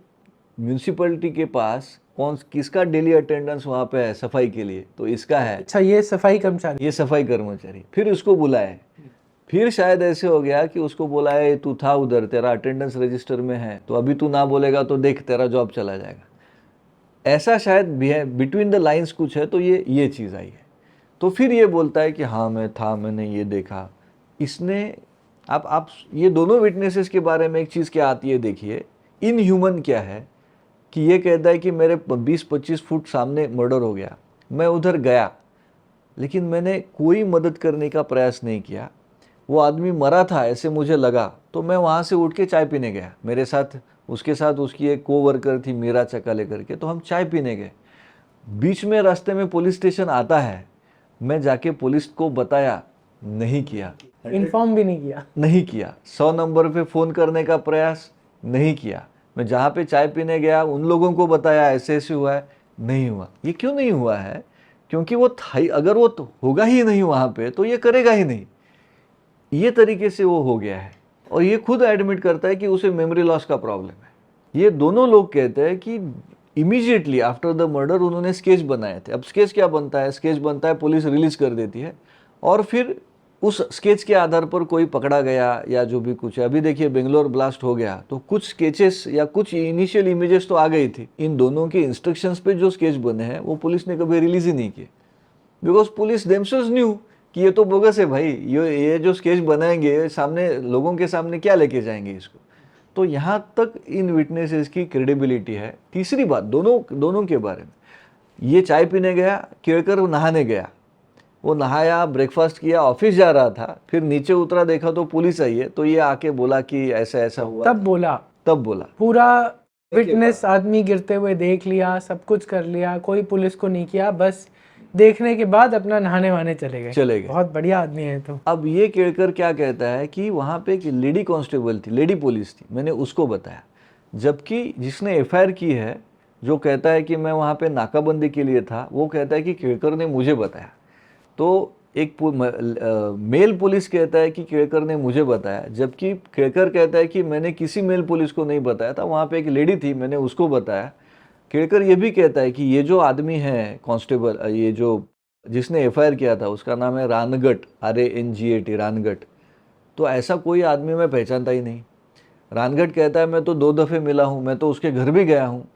म्यूनसिपैलिटी के पास किसका डेली अटेंडेंस वहाँ पे है सफाई के लिए, तो इसका है। अच्छा, ये सफाई कर्मचारी? ये सफाई कर्मचारी। फिर उसको बुलाए, फिर शायद ऐसे हो गया कि उसको बोला है तू था उधर, तेरा अटेंडेंस रजिस्टर में है, तो अभी तू ना बोलेगा तो देख तेरा जॉब चला जाएगा। ऐसा शायद बिटवीन द लाइंस कुछ है, तो ये चीज़ आई है। तो फिर ये बोलता है कि हाँ मैं था, मैंने ये देखा। इसने आप ये दोनों विटनेसेस के बारे में एक चीज़ क्या आती है देखिए, इन ह्यूमन क्या है कि ये कहता है कि मेरे 20-25 फुट सामने मर्डर हो गया, मैं उधर गया, लेकिन मैंने कोई मदद करने का प्रयास नहीं किया। वो आदमी मरा था ऐसे मुझे लगा, तो मैं वहाँ से उठ के चाय पीने गया। मेरे साथ उसके साथ उसकी एक कोवर्कर थी मीरा चकाले करके, तो हम चाय पीने गए। बीच में रास्ते में पुलिस स्टेशन आता है, मैं जाके पुलिस को बताया, नहीं किया, इन्फॉर्म भी नहीं किया। 100 नंबर पे फ़ोन करने का प्रयास नहीं किया। मैं जहाँ पे चाय पीने गया उन लोगों को बताया ऐसे ऐसे हुआ है, नहीं हुआ। ये क्यों नहीं हुआ है? क्योंकि वो था ही, अगर वो तो होगा ही नहीं वहाँ पे तो ये करेगा ही नहीं। ये तरीके से वो हो गया है, और ये खुद एडमिट करता है कि उसे मेमोरी लॉस का प्रॉब्लम है। ये दोनों लोग कहते हैं कि इमीडिएटली आफ्टर द मर्डर उन्होंने स्केच बनाए थे। अब स्केच क्या बनता है? स्केच बनता है, पुलिस रिलीज कर देती है, और फिर उस स्केच के आधार पर कोई पकड़ा गया या जो भी कुछ है। अभी देखिए बेंगलोर ब्लास्ट हो गया तो कुछ स्केचेस या कुछ इनिशियल इमेजेस तो आ गई थी। इन दोनों के इंस्ट्रक्शंस पे जो स्केच बने हैं वो पुलिस ने कभी रिलीज ही नहीं किए, बिकॉज पुलिस देमसेल्व्स न्यू कि ये तो बोगस है भाई, ये जो स्केच बनाएंगे सामने लोगों के सामने क्या लेके जाएंगे इसको। तो यहाँ तक इन विटनेसेस की क्रेडिबिलिटी है। तीसरी बात दोनों के बारे में, ये चाय पीने गया, केळकर नहाने गया, वो नहाया, ब्रेकफास्ट किया, ऑफिस जा रहा था, फिर नीचे उतरा, देखा तो पुलिस आई है, तो ये आके बोला कि ऐसा ऐसा हुआ। तब बोला पूरा विटनेस आदमी गिरते हुए देख लिया, सब कुछ कर लिया, कोई पुलिस को नहीं किया, बस देखने के बाद अपना नहाने वहाने चले गए। बहुत बढ़िया आदमी है। तो अब ये केळकर क्या कहता है कि वहाँ पे एक लेडी कांस्टेबल थी, लेडी पुलिस थी, मैंने उसको बताया, जबकि जिसने एफआईआर की है जो कहता है कि मैं वहाँ पे नाकाबंदी के लिए था, वो कहता है कि केळकर ने मुझे बताया। तो एक मेल पुलिस कहता है कि केळकर ने मुझे बताया, जबकि केळकर कहता है कि मैंने किसी मेल पुलिस को नहीं बताया था, वहाँ पे एक लेडी थी, मैंने उसको बताया। केळकर ये भी कहता है कि ये जो आदमी है कांस्टेबल, ये जो जिसने एफआईआर किया था उसका नाम है रानगट, RANGAT, रानगट। तो ऐसा कोई आदमी मैं पहचानता ही नहीं। रानगट कहता है मैं तो 2 दफ़े मिला हूँ, मैं तो उसके घर भी गया हूँ।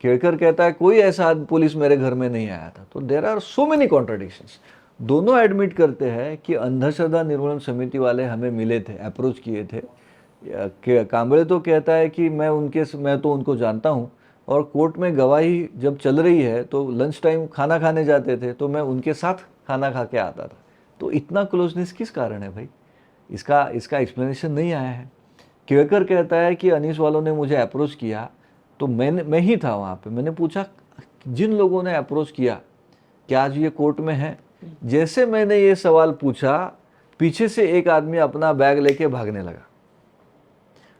केळकर कहता है कोई ऐसा पुलिस मेरे घर में नहीं आया था। तो there are so many contradictions. दोनों एडमिट करते हैं कि अंधश्रद्धा निर्मूलन समिति वाले हमें मिले थे, अप्रोच किए थे। कांबळे तो कहता है कि मैं तो उनको जानता हूँ, और कोर्ट में गवाही जब चल रही है तो लंच टाइम खाना खाने जाते थे, तो मैं उनके साथ खाना खा के आता था। तो इतना क्लोजनेस किस कारण है भाई? इसका एक्सप्लेनेशन नहीं आया है। केळकर कहता है कि अनीस वालों ने मुझे अप्रोच किया, तो मैं ही था वहाँ पे। मैंने पूछा जिन लोगों ने अप्रोच किया कि आज ये कोर्ट में है, जैसे मैंने ये सवाल पूछा, पीछे से एक आदमी अपना बैग लेके भागने लगा।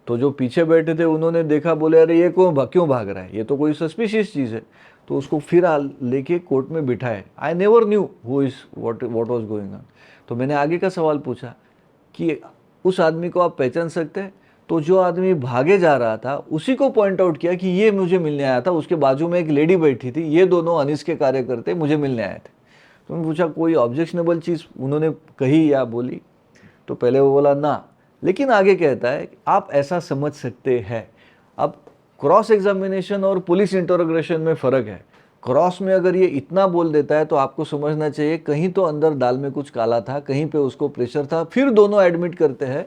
तो जो पीछे बैठे थे उन्होंने देखा, बोले अरे ये क्यों भाग रहा है, ये तो कोई सस्पिशियस चीज़ है। तो उसको फिर लेके कोर्ट में बिठाए। I never knew who is what was going on. तो मैंने आगे का सवाल पूछा कि उस आदमी को आप पहचान सकते हैं? तो जो आदमी भागे जा रहा था उसी को पॉइंट आउट किया कि ये मुझे मिलने आया था, उसके बाजू में एक लेडी बैठी थी, ये दोनों अनीस के कार्यकर्ते मुझे मिलने आए थे। तो मैंने पूछा कोई ऑब्जेक्शनेबल चीज़ उन्होंने कही या बोली? तो पहले वो बोला ना, लेकिन आगे कहता है आप ऐसा समझ सकते हैं। अब क्रॉस एग्जामिनेशन और पुलिस इंटरोगेशन में फ़र्क है। क्रॉस में अगर ये इतना बोल देता है तो आपको समझना चाहिए कहीं तो अंदर दाल में कुछ काला था, कहीं पे उसको प्रेशर था। फिर दोनों एडमिट करते हैं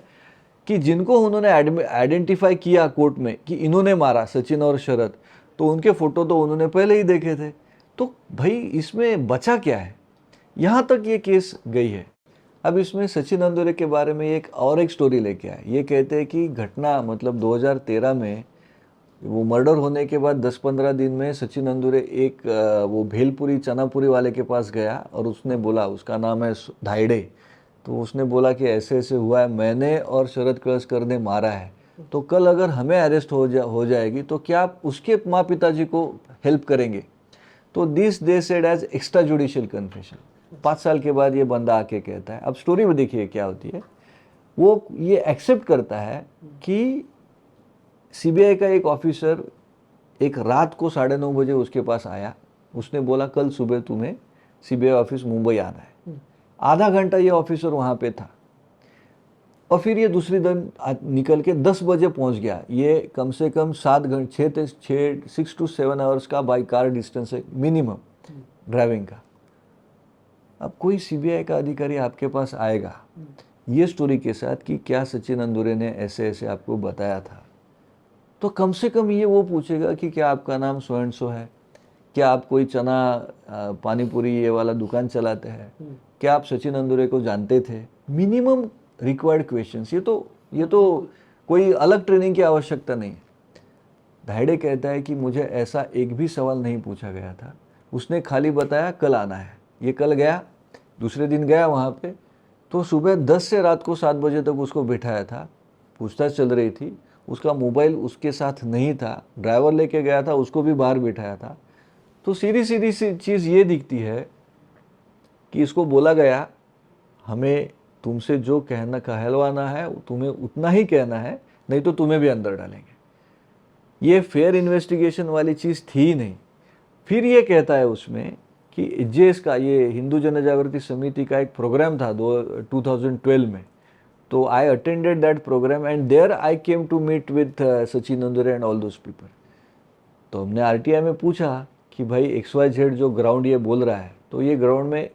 कि जिनको उन्होंने आइडेंटिफाई किया कोर्ट में कि इन्होंने मारा, सचिन और शरद, तो उनके फ़ोटो तो उन्होंने पहले ही देखे थे। तो भाई इसमें बचा क्या है? यहाँ तक ये केस गई है। अब इसमें सचिन अंदुरे के बारे में एक स्टोरी लेके आए। ये कहते हैं कि घटना मतलब 2013 में वो मर्डर होने के बाद 10-15 दिन में सचिन अंदुरे एक वो भेलपुरी चनापुरी वाले के पास गया और उसने बोला, उसका नाम है धाइडे, तो उसने बोला कि ऐसे ऐसे हुआ है, मैंने और शरद कळसकर ने मारा है, तो कल अगर हमें अरेस्ट हो जाएगी तो क्या आप उसके माँ पिताजी को हेल्प करेंगे? तो this they said as extra judicial confession. 5 साल के बाद ये बंदा आके कहता है, अब स्टोरी में देखिए क्या होती है, वो ये एक्सेप्ट करता है कि सीबीआई का एक ऑफिसर एक रात को 9:30 बजे उसके पास आया। उसने बोला कल सुबह तुम्हें सीबीआई ऑफिस मुंबई आना है। आधा घंटा ये ऑफिसर वहाँ पे था और फिर ये दूसरी दिन निकल के 10 बजे पहुँच गया। ये कम से कम 7 घंटे 6 to 7 आवर्स का बाई कार डिस्टेंस है मिनिमम ड्राइविंग का। अब कोई सीबीआई का अधिकारी आपके पास आएगा ये स्टोरी के साथ कि क्या सचिन अंदुरे ने ऐसे ऐसे आपको बताया था, तो कम से कम ये वो पूछेगा कि क्या आपका नाम सो एंड सो है, क्या आप कोई चना पानी पूरी ये वाला दुकान चलाते हैं, क्या आप सचिन अंदुरे को जानते थे? Minimum required questions. ये तो कोई अलग ट्रेनिंग की आवश्यकता नहीं है। धाइडे कहता है कि मुझे ऐसा एक भी सवाल नहीं पूछा गया था, उसने खाली बताया कल आना है। ये कल गया, दूसरे दिन गया वहाँ पे, तो सुबह 10 से रात को 7 बजे तक उसको बिठाया था, पूछताछ चल रही थी। उसका मोबाइल उसके साथ नहीं था, ड्राइवर लेके गया था, उसको भी बाहर बिठाया था। तो सीधी सीधी सी चीज़ ये दिखती है कि इसको बोला गया हमें तुमसे जो कहलवाना है तुम्हें उतना ही कहना है, नहीं तो तुम्हें भी अंदर डालेंगे। ये फेयर इन्वेस्टिगेशन वाली चीज़ थी ही नहीं। फिर ये कहता है उसमें कि जेएस का, ये हिंदू जन जागृति समिति का एक प्रोग्राम था 2012 में, तो I attended that programme and there I came to meet with Sachin Andure and all those people. तो हमने आरटीआई में पूछा कि भाई XYZ जो ग्राउंड ये बोल रहा है, तो ये ग्राउंड में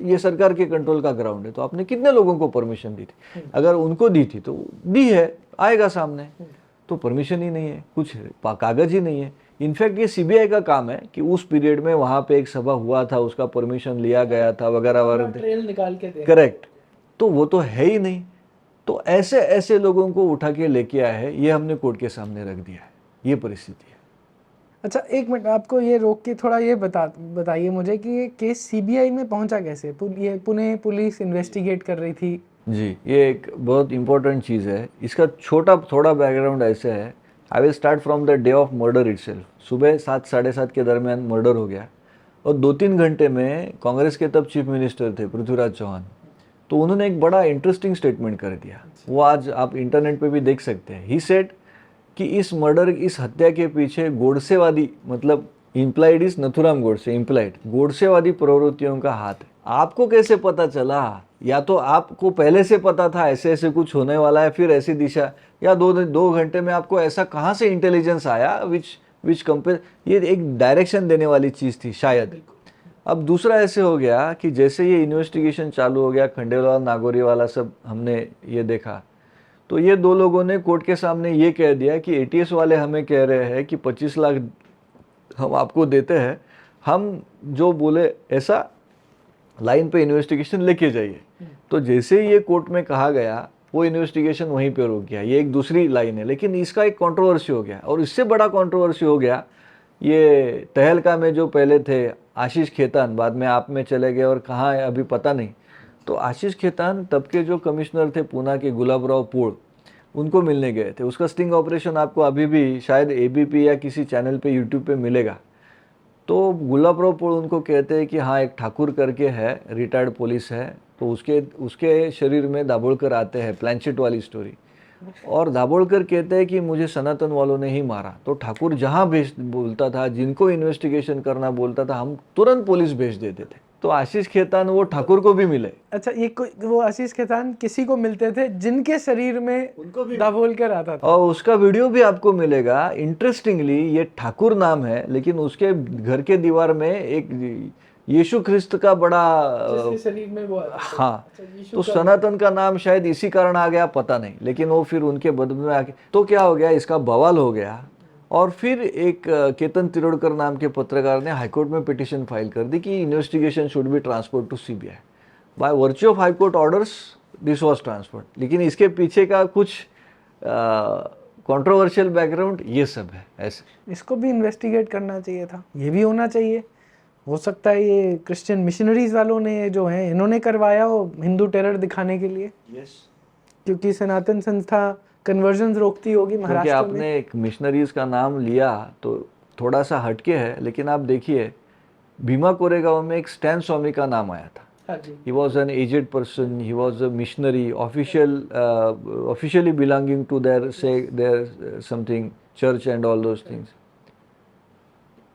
ये सरकार के कंट्रोल का ग्राउंड है, तो आपने कितने लोगों को परमिशन दी थी? अगर उनको दी थी तो दी है, आएगा सामने। तो परमिशन ही नहीं है, कुछ कागज ही नहीं है। इनफैक्ट ये सीबीआई का काम है कि उस पीरियड में वहाँ पे एक सभा हुआ था, उसका परमिशन लिया गया था वगैरह वगैरह, ट्रेल निकाल के दे। करेक्ट। तो वो तो है ही नहीं। तो ऐसे ऐसे लोगों को उठा के लेके आया है, ये हमने कोर्ट के सामने रख दिया है। ये परिस्थिति है। अच्छा, एक मिनट आपको ये रोक के थोड़ा ये बताइए मुझे कि ये केस सीबीआई में पहुंचा कैसे? ये पुणे पुलिस इन्वेस्टिगेट कर रही थी। जी, ये एक बहुत इंपॉर्टेंट चीज़ है। इसका थोड़ा बैकग्राउंड ऐसे है। I will start from the day of murder itself. सुबह 7 साढ़े 7 के दरमियान मर्डर हो गया और 2-3 घंटे में कांग्रेस के तब चीफ मिनिस्टर थे पृथ्वीराज चौहान, तो उन्होंने एक बड़ा इंटरेस्टिंग स्टेटमेंट कर दिया। वो आज आप इंटरनेट पे भी देख सकते हैं। ही सेड कि इस हत्या के पीछे गोडसेवादी, मतलब implied is Nathuram Godse, implied गोडसेवादी प्रवृत्तियों का हाथ है। आपको कैसे पता चला? या तो आपको पहले से पता था ऐसे ऐसे कुछ होने वाला है, फिर ऐसी दिशा, या 2 घंटे में आपको ऐसा कहाँ से इंटेलिजेंस आया विच कंपेयर, ये एक डायरेक्शन देने वाली चीज़ थी शायद। अब दूसरा ऐसे हो गया कि जैसे ये इन्वेस्टिगेशन चालू हो गया, खंडेलवाल नागौरी वाला सब हमने ये देखा, तो ये 2 लोगों ने कोर्ट के सामने ये कह दिया कि एटीएस वाले हमें कह रहे हैं कि 25 लाख हम आपको देते हैं, हम जो बोले ऐसा लाइन पे इन्वेस्टिगेशन लेके जाइए। तो जैसे ये कोर्ट में कहा गया, वो इन्वेस्टिगेशन वहीं पे रुक गया। ये एक दूसरी लाइन है, लेकिन इसका एक कंट्रोवर्सी हो गया। और इससे बड़ा कंट्रोवर्सी हो गया ये तहलका में जो पहले थे आशीष खेतान, बाद में आप में चले गए और कहाँ है अभी पता नहीं। तो आशीष खेतान तब के जो कमिश्नर थे पूना के, गुलाबराव पोळ, उनको मिलने गए थे। उसका स्टिंग ऑपरेशन आपको अभी भी शायद एबीपी या किसी चैनल पे यूट्यूब पे मिलेगा। तो गुलाबराव पोळ उनको कहते हैं कि हाँ एक ठाकुर करके है, रिटायर्ड पुलिस है, तो उसके शरीर में दाभोलकर आते हैं, प्लानचेट वाली स्टोरी। और दाभोलकर कहते हैं कि मुझे सनातन वालों ने ही मारा। तो ठाकुर जहाँ भेज बोलता था, जिनको इन्वेस्टिगेशन करना बोलता था, हम तुरंत पुलिस भेज देते थे। तो आशीष खेतान वो ठाकुर को भी मिले। अच्छा, ये कोई वो आशीष खेतान किसी को मिलते थे जिनके शरीर में दाभोलकर आता था? और उसका वीडियो भी आपको मिलेगा। इंटरेस्टिंगली ये ठाकुर नाम है, लेकिन उसके घर के दीवार में एक यीशु ख्रिस्त का बड़ा जिसके शरीर में वो आता था। हाँ, अच्छा, यीशु तो का सनातन का नाम शायद इसी कारण आ गया, पता नहीं, लेकिन वो फिर उनके बदले में आके तो क्या हो गया, इसका बवाल हो गया। और फिर एक केतन तिरोडकर नाम के पत्रकार ने हाईकोर्ट में पिटीशन फाइल कर दी कि investigation should be transferred to CBI. By virtue of high court orders this was transferred. लेकिन इसके पीछे का कुछ कंट्रोवर्शियल बैकग्राउंड ये सब है। ऐसे इसको भी इन्वेस्टिगेट करना चाहिए था, ये भी होना चाहिए। हो सकता है ये क्रिश्चियन मिशनरीज वालों ने जो है इन्होंने करवाया हो हिंदू टेरर दिखाने के लिए। क्योंकि सनातन संस्था कन्वर्जन रोकती होगी क्योंकि महाराष्ट्र में। आपने एक मिशनरीज का नाम लिया तो थोड़ा सा हटके है, लेकिन आप देखिए भीमा कोरेगांव में एक स्टैन स्वामी का नाम आया था। हाँ जी। He was an aged person. He was a missionary, officially belonging to their something church and all those things.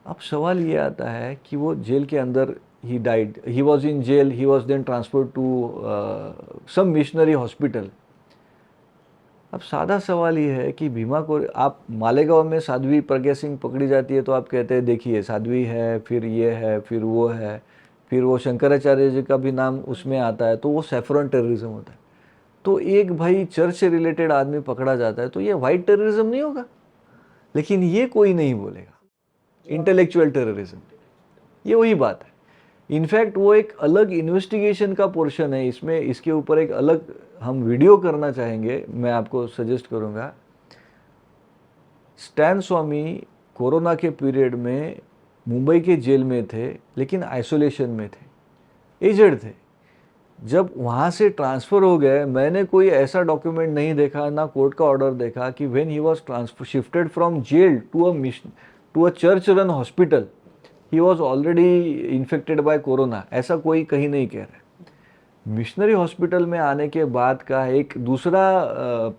अब सवाल ये आता है कि वो जेल के अंदर he died. He was in jail. He was then transferred to some missionary hospital. अब सादा सवाल ये है कि भीमा को आप मालेगांव में साध्वी प्रज्ञा सिंह पकड़ी जाती है तो आप कहते हैं देखिए साध्वी है, फिर ये है, फिर वो है, फिर वो शंकराचार्य जी का भी नाम उसमें आता है, तो वो सैफरन टेररिज्म होता है। तो एक भाई चर्च से रिलेटेड आदमी पकड़ा जाता है तो ये वाइट टेररिज्म नहीं होगा? लेकिन ये कोई नहीं बोलेगा, इंटेलेक्चुअल टेररिज्म, ये वही बात है। इनफैक्ट वो एक अलग इन्वेस्टिगेशन का पोर्शन है, इसमें इसके ऊपर एक अलग हम वीडियो करना चाहेंगे, मैं आपको सजेस्ट करूँगा। स्टैन स्वामी कोरोना के पीरियड में मुंबई के जेल में थे, लेकिन आइसोलेशन में थे, एजेड थे। जब वहाँ से ट्रांसफ़र हो गए, मैंने कोई ऐसा डॉक्यूमेंट नहीं देखा, ना कोर्ट का ऑर्डर देखा कि when he was transfer shifted from jail to a church run hospital he was already infected by corona, ऐसा कोई कहीं नहीं कह रहा है। मिशनरी हॉस्पिटल में आने के बाद का एक दूसरा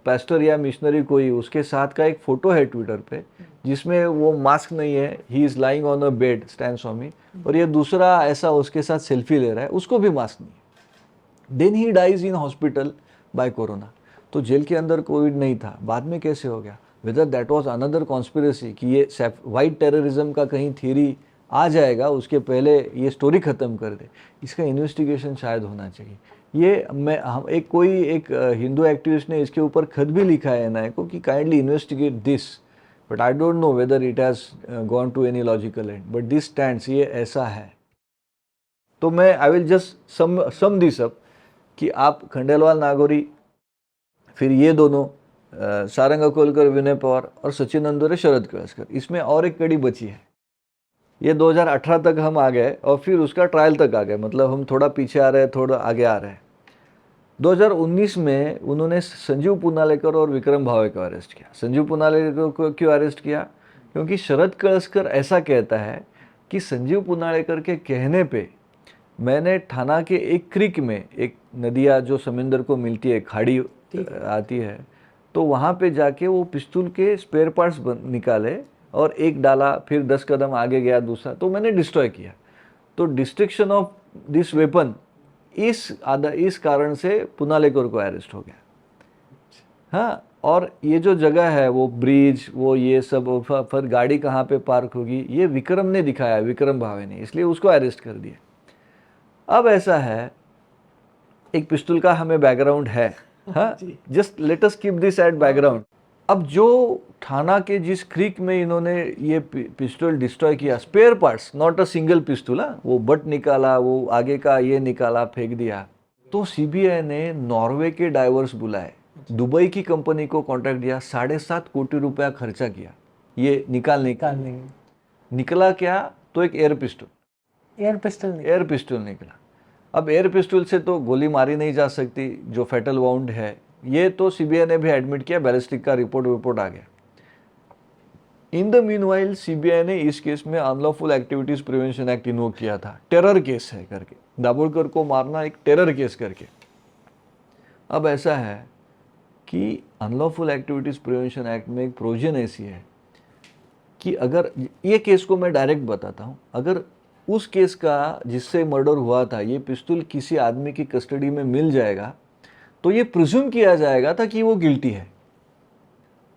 पास्टर या मिशनरी कोई, उसके साथ का एक फ़ोटो है ट्विटर पे जिसमें वो मास्क नहीं है, he is lying on a bed, Stan Swamy, और ये दूसरा ऐसा उसके साथ सेल्फी ले रहा है, उसको भी मास्क नहीं है। Then he dies in hospital by corona. तो जेल के अंदर कोविड नहीं था, बाद में कैसे हो गया? Whether that was another conspiracy कि ये वाइट टेररिज्म का कहीं थ्योरी आ जाएगा, उसके पहले ये स्टोरी ख़त्म कर दे, इसका इन्वेस्टिगेशन शायद होना चाहिए। ये हम एक हिंदू एक्टिविस्ट ने इसके ऊपर खत भी लिखा है एनआई को कि kindly investigate this, but I don't know whether it has gone to any logical end, but this stands, ये ऐसा है। तो मैं I will just sum this up कि आप खंडेलवाल नागौरी, फिर ये दोनों सारंग अकोलकर, विनय पवार और सचिन अंदुरे, शरद कळसकर, इसमें और एक कड़ी बची है। ये 2018 तक हम आ गए और फिर उसका ट्रायल तक आ गए, मतलब हम थोड़ा पीछे आ रहे हैं, थोड़ा आगे आ रहे हैं। 2019 में उन्होंने संजीव पुनालेकर और विक्रम भावे को अरेस्ट किया। संजीव पुनालेकर को क्यों अरेस्ट किया? क्योंकि शरद कळसकर ऐसा कहता है कि संजीव पुनालेकर के कहने पे मैंने थाना के एक क्रीक में, एक नदिया जो समुंदर को मिलती है, खाड़ी आती है, तो वहाँ पे जाके वो पिस्तौल के स्पेयर पार्ट्स निकाले और एक डाला, फिर 10 कदम आगे गया दूसरा, तो मैंने डिस्ट्रॉय किया। तो डिस्ट्रक्शन ऑफ दिस वेपन, इस कारण से पुनालेकर को अरेस्ट हो गया। हाँ, और ये जो जगह है वो ब्रिज, वो ये सब, फिर गाड़ी कहाँ पे पार्क होगी, ये विक्रम ने दिखाया, विक्रम भावे ने, इसलिए उसको अरेस्ट कर दिया। अब ऐसा है, एक पिस्तौल का हमें बैकग्राउंड है, हाँ, just let us keep this eight background. अब जो थाना के जिस क्रीक में इन्होंने ये पिस्तौल डिस्ट्रॉय किया, spare parts, not a single पिस्तौल, वो बट निकाला, वो आगे का ये निकाला, फेंक दिया। तो सीबीआई ने नॉर्वे के डाइवर्स बुलाए, दुबई की कंपनी को कॉन्ट्रैक्ट दिया, 7.5 कोटी रुपया खर्चा किया ये निकालने। निकला क्या, तो एक एयर पिस्टल निकला। अब एयर पिस्टल से तो गोली मारी नहीं जा सकती, जो फैटल वाउंड है, ये तो सीबीआई ने भी एडमिट किया, बैलिस्टिक का रिपोर्ट आ गया। इन द मीनवाइल सीबीआई ने इस केस में unlawful activities prevention act invoke किया था, टेरर केस है करके, दाभोलकर को मारना एक टेरर केस करके। अब ऐसा है कि अनलॉफुल एक्टिविटीज प्रिवेंशन एक्ट में एक प्रोविजन ऐसी है कि अगर ये केस को मैं डायरेक्ट बताता हूँ, अगर उस केस का जिससे मर्डर हुआ था ये पिस्तौल किसी आदमी की कस्टडी में मिल जाएगा तो ये प्रिज्यूम किया जाएगा था कि वो गिल्टी है।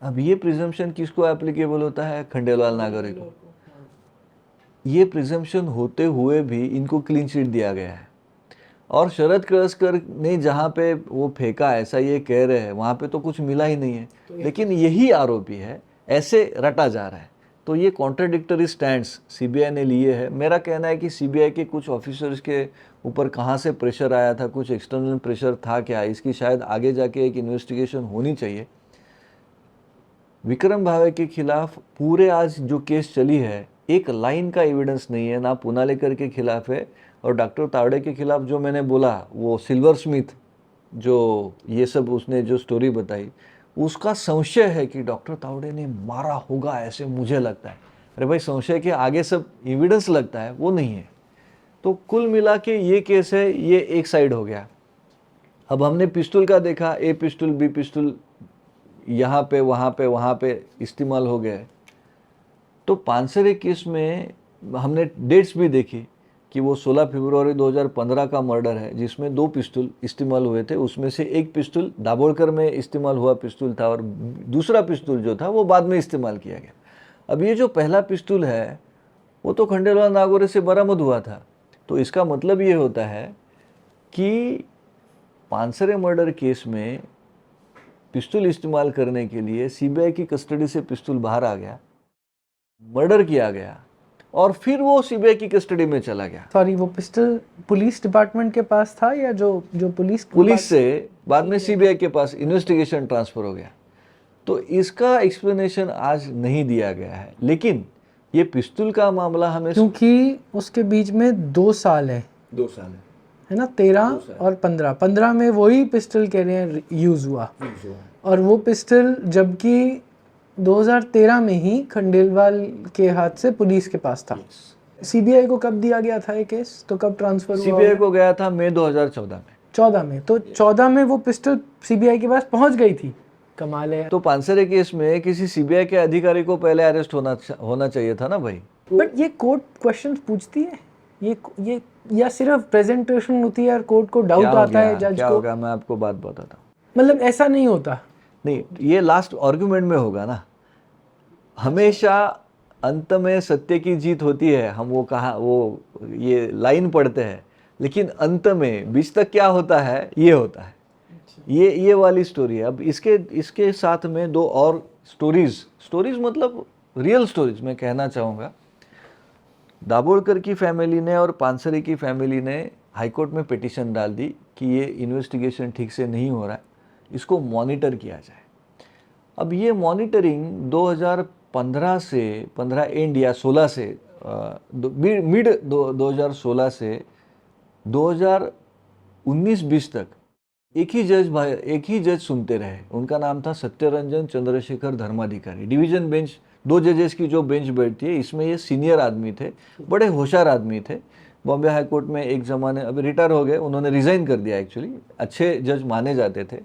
अब ये प्रिजम्पशन किसको एप्लीकेबल होता है? खंडेलवाल नागौरी को। ये प्रिजम्पशन होते हुए भी इनको क्लीन चिट दिया गया है, और शरद कळसकर ने जहाँ पे वो फेंका, ऐसा ये कह रहे हैं, वहाँ पे तो कुछ मिला ही नहीं है, लेकिन यही आरोपी है, ऐसे रटा जा रहा है। तो ये कॉन्ट्राडिक्टरी स्टैंड्स सीबीआई ने लिए है। मेरा कहना है कि सीबीआई के कुछ ऑफिसर्स के ऊपर कहाँ से प्रेशर आया था, कुछ एक्सटर्नल प्रेशर था क्या, इसकी शायद आगे जाके एक इन्वेस्टिगेशन होनी चाहिए। विक्रम भावे के खिलाफ पूरे आज जो केस चली है, एक लाइन का एविडेंस नहीं है, ना पुनालेकर के खिलाफ है, और डॉक्टर तावड़े के खिलाफ जो मैंने बोला, वो सिल्वर स्मिथ जो ये सब उसने जो स्टोरी बताई, उसका संशय है कि डॉक्टर तावड़े ने मारा होगा, ऐसे मुझे लगता है। अरे भाई, संशय के आगे सब एविडेंस लगता है, वो नहीं है। तो कुल मिला के ये केस है, ये एक साइड हो गया। अब हमने पिस्तौल का देखा, ए पिस्तौल बी पिस्तौल यहाँ पे वहाँ पे इस्तेमाल हो गए। तो पानसरे केस में हमने डेट्स भी देखी कि वो 16 फरवरी 2015 का मर्डर है, जिसमें 2 पिस्तौल इस्तेमाल हुए थे। उसमें से एक पिस्तौल दाभोलकर में इस्तेमाल हुआ पिस्तौल था, और दूसरा पिस्तौल जो था वो बाद में इस्तेमाल किया गया। अब ये जो पहला पिस्तौल है वो तो खंडेलवाल नागौरी से बरामद हुआ था। तो इसका मतलब ये होता है कि पानसरे मर्डर केस में पिस्तौल इस्तेमाल करने के लिए सीबीआई की कस्टडी से पिस्तौल बाहर आ गया, मर्डर किया गया, और फिर वो सीबीआई की कस्टडी में चला गया। सॉरी, वो पिस्टल पुलिस डिपार्टमेंट के पास था या जो पुलिस से बाद में सीबीआई के पास इन्वेस्टिगेशन ट्रांसफर हो गया। तो इसका एक्सप्लेनेशन आज नहीं दिया गया है, लेकिन ये पिस्तौल का मामला हमें, क्योंकि उसके बीच में 2 साल है, 2 साल है ना, 13 और 15 में वही पिस्टल कह रहे हैं यूज हुआ, और वो पिस्टल जबकि 2013 में ही खंडेलवाल के हाथ से पुलिस के पास था। सीबीआई को कब दिया गया था ये केस, तो कब ट्रांसफर हुआ? सीबीआई को गया था मई 2014 में। तो 14 में वो पिस्टल सीबीआई के पास पहुंच गई थी। कमाल है। तो पानसरे केस में किसी सीबीआई के अधिकारी को पहले अरेस्ट होना चाहिए था ना भाई। बट ये कोर्ट क्वेश्चंस पूछती है, ये या सिर्फ प्रेजेंटेशन होती है और कोर्ट को डाउट आता है जज क्या को? होगा, मैं आपको बात बताता हूँ। मतलब ऐसा नहीं होता, नहीं, ये लास्ट आर्गुमेंट में होगा ना। हमेशा अंत में सत्य की जीत होती है, हम वो ये लाइन पढ़ते हैं, लेकिन अंत में बीच तक क्या होता है, ये होता है। ये वाली स्टोरी है। अब इसके साथ में 2 और स्टोरीज मतलब रियल स्टोरीज मैं कहना चाहूँगा। दाभोलकर की फैमिली ने और पानसरे की फैमिली ने हाईकोर्ट में पिटीशन डाल दी कि ये इन्वेस्टिगेशन ठीक से नहीं हो रहा है, इसको मॉनिटर किया जाए। अब ये मॉनिटरिंग 2015 से 15 एंड या 16 से मिड 2016 से 2019-20 तक एक ही जज सुनते रहे। उनका नाम था सत्यरंजन चंद्रशेखर धर्माधिकारी। डिवीजन बेंच, 2 जजेस की जो बेंच बैठती है, इसमें ये सीनियर आदमी थे, बड़े होशियार आदमी थे। बॉम्बे हाई कोर्ट में एक ज़माने, अभी रिटायर हो गए, उन्होंने रिज़ाइन कर दिया, एक्चुअली अच्छे जज माने जाते थे।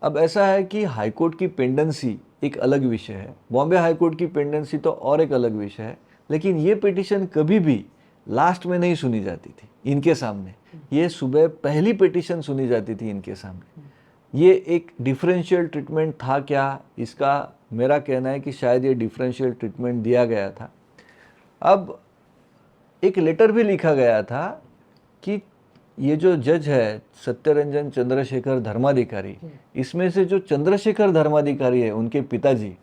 अब ऐसा है कि हाई कोर्ट की पेंडेंसी एक अलग विषय है, बॉम्बे हाई कोर्ट की पेंडेंसी तो और एक अलग विषय है। लेकिन ये पिटीशन कभी भी लास्ट में नहीं सुनी जाती थी इनके सामने, ये सुबह पहली पिटीशन सुनी जाती थी इनके सामने। ये एक डिफरेंशियल ट्रीटमेंट था क्या, इसका मेरा कहना है कि शायद ये डिफरेंशियल ट्रीटमेंट दिया गया था। अब एक लेटर भी लिखा गया था कि ये जो जज है सत्यरंजन चंद्रशेखर धर्माधिकारी, इसमें से जो चंद्रशेखर धर्माधिकारी है, उनके पिताजी,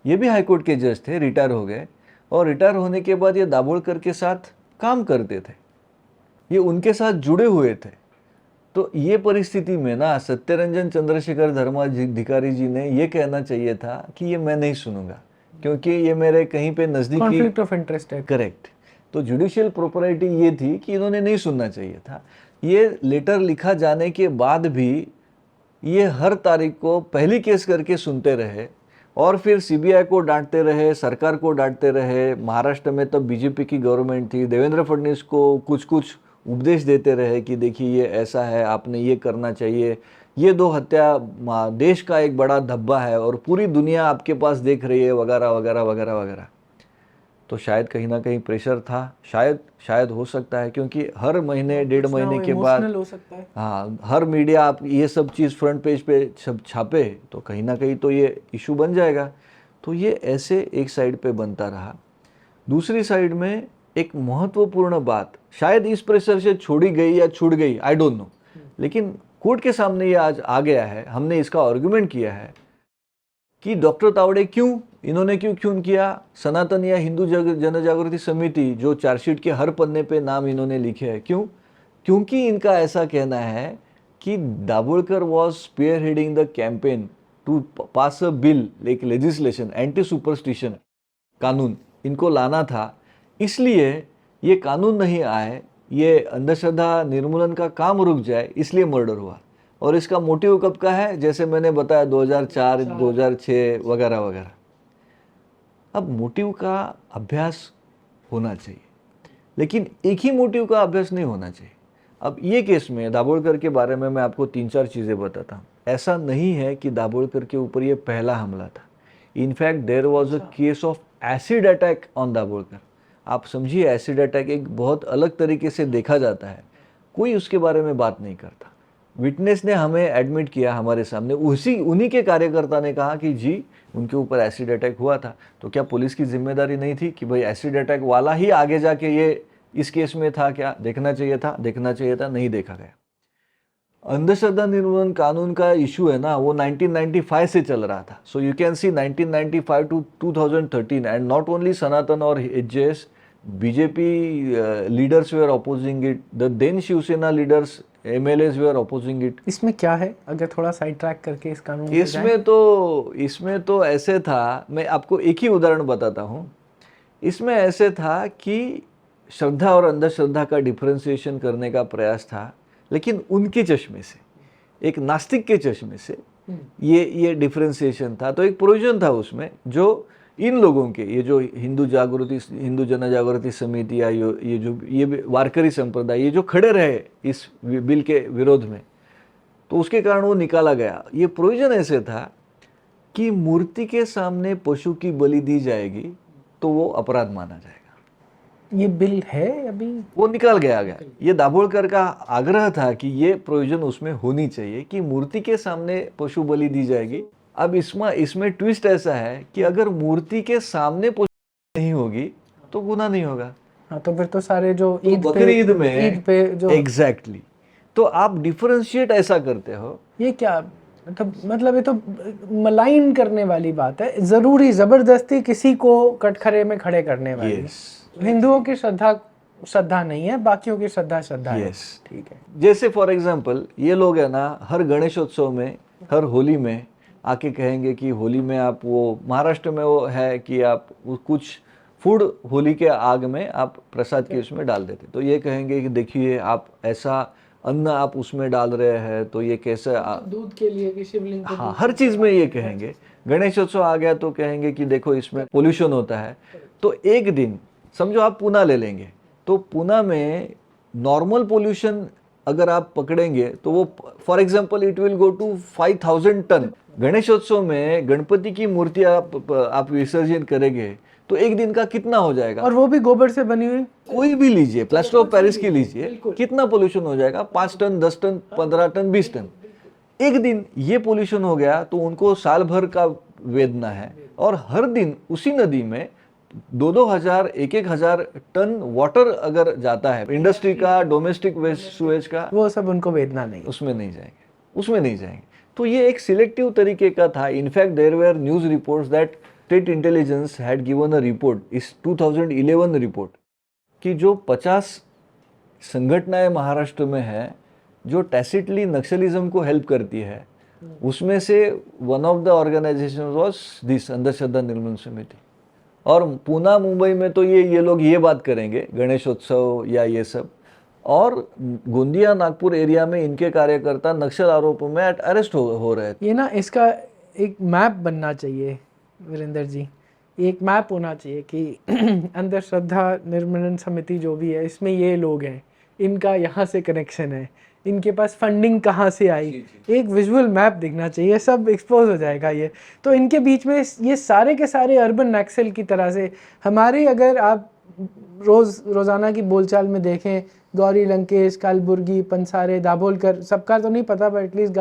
ये भी हाईकोर्ट के जज थे, रिटायर हो गए, और रिटायर होने के बाद ये दाभोलकर के साथ काम करते थे, ये उनके साथ जुड़े हुए थे। तो ये परिस्थिति में ना सत्यरंजन चंद्रशेखर धर्माधिकारी जी ने ये कहना चाहिए था कि ये मैं नहीं सुनूंगा, क्योंकि ये मेरे कहीं पे नज़दीकी कॉन्फ्लिक्ट ऑफ इंटरेस्ट है। करेक्ट। तो जुडिशियल प्रॉपर्टी ये थी कि इन्होंने नहीं सुनना चाहिए था। ये लेटर लिखा जाने के बाद भी ये हर तारीख को पहली केस करके सुनते रहे और फिर सीबीआई को डांटते रहे, सरकार को डांटते रहे। महाराष्ट्र में तब बीजेपी की गवर्नमेंट थी, देवेंद्र फडणवीस को कुछ कुछ उपदेश देते रहे कि देखिए ये ऐसा है, आपने ये करना चाहिए, ये 2 हत्या देश का एक बड़ा धब्बा है और पूरी दुनिया आपके पास देख रही है, वगैरह वगैरह वगैरह वगैरह। तो शायद कहीं ना कहीं प्रेशर था, शायद हो सकता है, क्योंकि हर महीने 1.5 महीने के बाद हो सकता है। हाँ, हर मीडिया आप ये सब चीज़ फ्रंट पेज पे सब छापे तो कहीं ना कहीं तो ये इशू बन जाएगा। तो ये ऐसे एक साइड पे बनता रहा। दूसरी साइड में एक महत्वपूर्ण बात शायद इस प्रेशर से छोड़ी गई या छूट गई, आई डोंट नो, लेकिन कोर्ट के सामने ये आज आ गया है, हमने इसका आर्गुमेंट किया है कि डॉक्टर तावड़े इन्होंने क्यों किया। सनातन या हिंदू जनजागृति समिति जो चार्जशीट के हर पन्ने पे नाम इन्होंने लिखे हैं, क्योंकि इनका ऐसा कहना है कि Dabholkar was spearheading the campaign to pass a bill, एक लेजिस्लेशन, एंटी सुपरस्टिशन कानून इनको लाना था, इसलिए ये कानून नहीं आए, ये अंधश्रद्धा निर्मूलन का काम रुक जाए, इसलिए मर्डर हुआ। और इसका मोटिव कब का है, जैसे मैंने बताया 2004, 2006 वगैरह वगैरह। अब मोटिव का अभ्यास होना चाहिए, लेकिन एक ही मोटिव का अभ्यास नहीं होना चाहिए। अब ये केस में दाभोलकर के बारे में मैं आपको 3-4 चीज़ें बताता हूँ। ऐसा नहीं है कि दाभोलकर के ऊपर ये पहला हमला था। In fact there was a case of acid attack on Dabholkar. आप समझिए, एसिड अटैक एक बहुत अलग तरीके से देखा जाता है, कोई उसके बारे में बात नहीं करता। विटनेस ने हमें एडमिट किया हमारे सामने, उन्हीं के कार्यकर्ता ने कहा कि जी उनके ऊपर एसिड अटैक हुआ था। तो क्या पुलिस की जिम्मेदारी नहीं थी कि भाई एसिड अटैक वाला ही आगे जाके ये इस केस में था, क्या देखना चाहिए था, नहीं देखा गया। अंधश्रद्धा निर्मूलन कानून का इशू है ना, वो 1995 से चल रहा था। So you can see 1995 to 2013 and not only Sanatan और HJS, BJP leaders were opposing it, the then Shiv Sena leaders, MLAs were opposing it. इसमें क्या है, अगर थोड़ा साइड ट्रैक करके इस कानून पे इसमें तो ऐसे था, मैं आपको एक ही उदाहरण बताता हूँ। इसमें ऐसे था कि श्रद्धा और अंधश्रद्धा का डिफरेंशिएशन करने का प्रयास था, लेकिन उनके चश्मे से, एक नास्तिक के चश्मे से ये डिफरेंशिएशन था। तो एक प्रोविजन था उसमें जो इन लोगों के, ये जो हिंदू जनजागृति समिति या ये वारकरी संप्रदाय, ये जो खड़े रहे इस बिल के विरोध में, तो उसके कारण वो निकाला गया। ये प्रोविजन ऐसे था कि मूर्ति के सामने पशु की बलि दी जाएगी तो वो अपराध माना जाएगा। ये बिल है अभी, वो निकाल गया। ये दाभोलकर का आग्रह था कि ये प्रोविजन उसमें होनी चाहिए कि मूर्ति के सामने पशु बलि दी जाएगी। अब इसमें ट्विस्ट ऐसा है कि अगर मूर्ति के सामने पशु नहीं होगी तो गुनाह नहीं होगा। हाँ, तो फिर तो सारे जो बकरीद पे जो एग्जैक्टली, तो आप डिफरेंशिएट ऐसा करते हो, ये क्या मतलब ये तो मलाइन करने वाली बात है, जरूरी जबरदस्ती किसी को कटघरे में खड़े करने वाली। हिंदुओं की श्रद्धा नहीं है, बाकियों की श्रद्धा है। ठीक है। जैसे फॉर एग्जांपल ये लोग है ना, हर गणेशोत्सव में, हर होली में आके कहेंगे कि होली में आप, वो महाराष्ट्र में वो है कि आप कुछ फूड होली के आग में आप प्रसाद के उसमें डाल देते, तो ये कहेंगे कि देखिए आप ऐसा अन्न आप उसमें डाल रहे हैं, तो ये कैसे दूध के लिए कि शिवलिंग को, हाँ, हर चीज में ये कहेंगे। गणेशोत्सव आ गया तो कहेंगे कि देखो इसमें पोल्यूशन होता है। तो एक दिन समझो आप पूना ले लेंगे, तो पूना में नॉर्मल पोल्यूशन अगर आप पकड़ेंगे तो वो for example it will go to 5000 ton. Ganeshotsav में गणपति की मूर्ति आप विसर्जन करेंगे तो एक दिन का कितना हो जाएगा, और वो भी गोबर से बनी हुई। कोई भी लीजिए, प्लास्टर ऑफ पेरिस की लीजिए, कितना पोल्यूशन हो जाएगा, 5 टन, 10 टन, 15 टन, 20 टन। एक दिन ये पोल्यूशन हो गया तो उनको साल भर का वेदना है। और हर दिन उसी नदी में 2-2 हजार, 1-1 हजार टन वाटर अगर जाता है, इंडस्ट्री का, डोमेस्टिक वेस्ट सुएज का, वो सब उनको वेदना नहीं, उसमें नहीं जाएंगे। तो ये एक सिलेक्टिव तरीके का था। In fact there were news reports that state intelligence had given a report, इस 2011 रिपोर्ट, कि जो 50 संगठनाएं महाराष्ट्र में है जो टैसिटली नक्सलिज्म को हेल्प करती है, उसमें से one of the organisation was this Andhashraddha Nirmoolan समिति। और पूना मुंबई में तो ये लोग ये बात करेंगे गणेशोत्सव या ये सब, और गोंदिया नागपुर एरिया में इनके कार्यकर्ता नक्सल आरोपों में अरेस्ट हो रहे थे। ये ना इसका एक मैप बनना चाहिए वीरेंद्र जी, एक मैप होना चाहिए कि अंधश्रद्धा निर्मूलन समिति जो भी है इसमें ये लोग हैं, इनका यहाँ से कनेक्शन है, इनके पास फंडिंग कहाँ से आई, एक विजुअल मैप दिखना चाहिए, सब एक्सपोज हो जाएगा ये। तो इनके बीच में ये सारे के सारे अर्बन नक्सल की तरह से हमारे, अगर आप रोज़ाना की बोलचाल में देखें, गौरी लंकेश, कलबुर्गी, पंसारे, दाभोलकर, सबका तो नहीं पता पर एटलीस्ट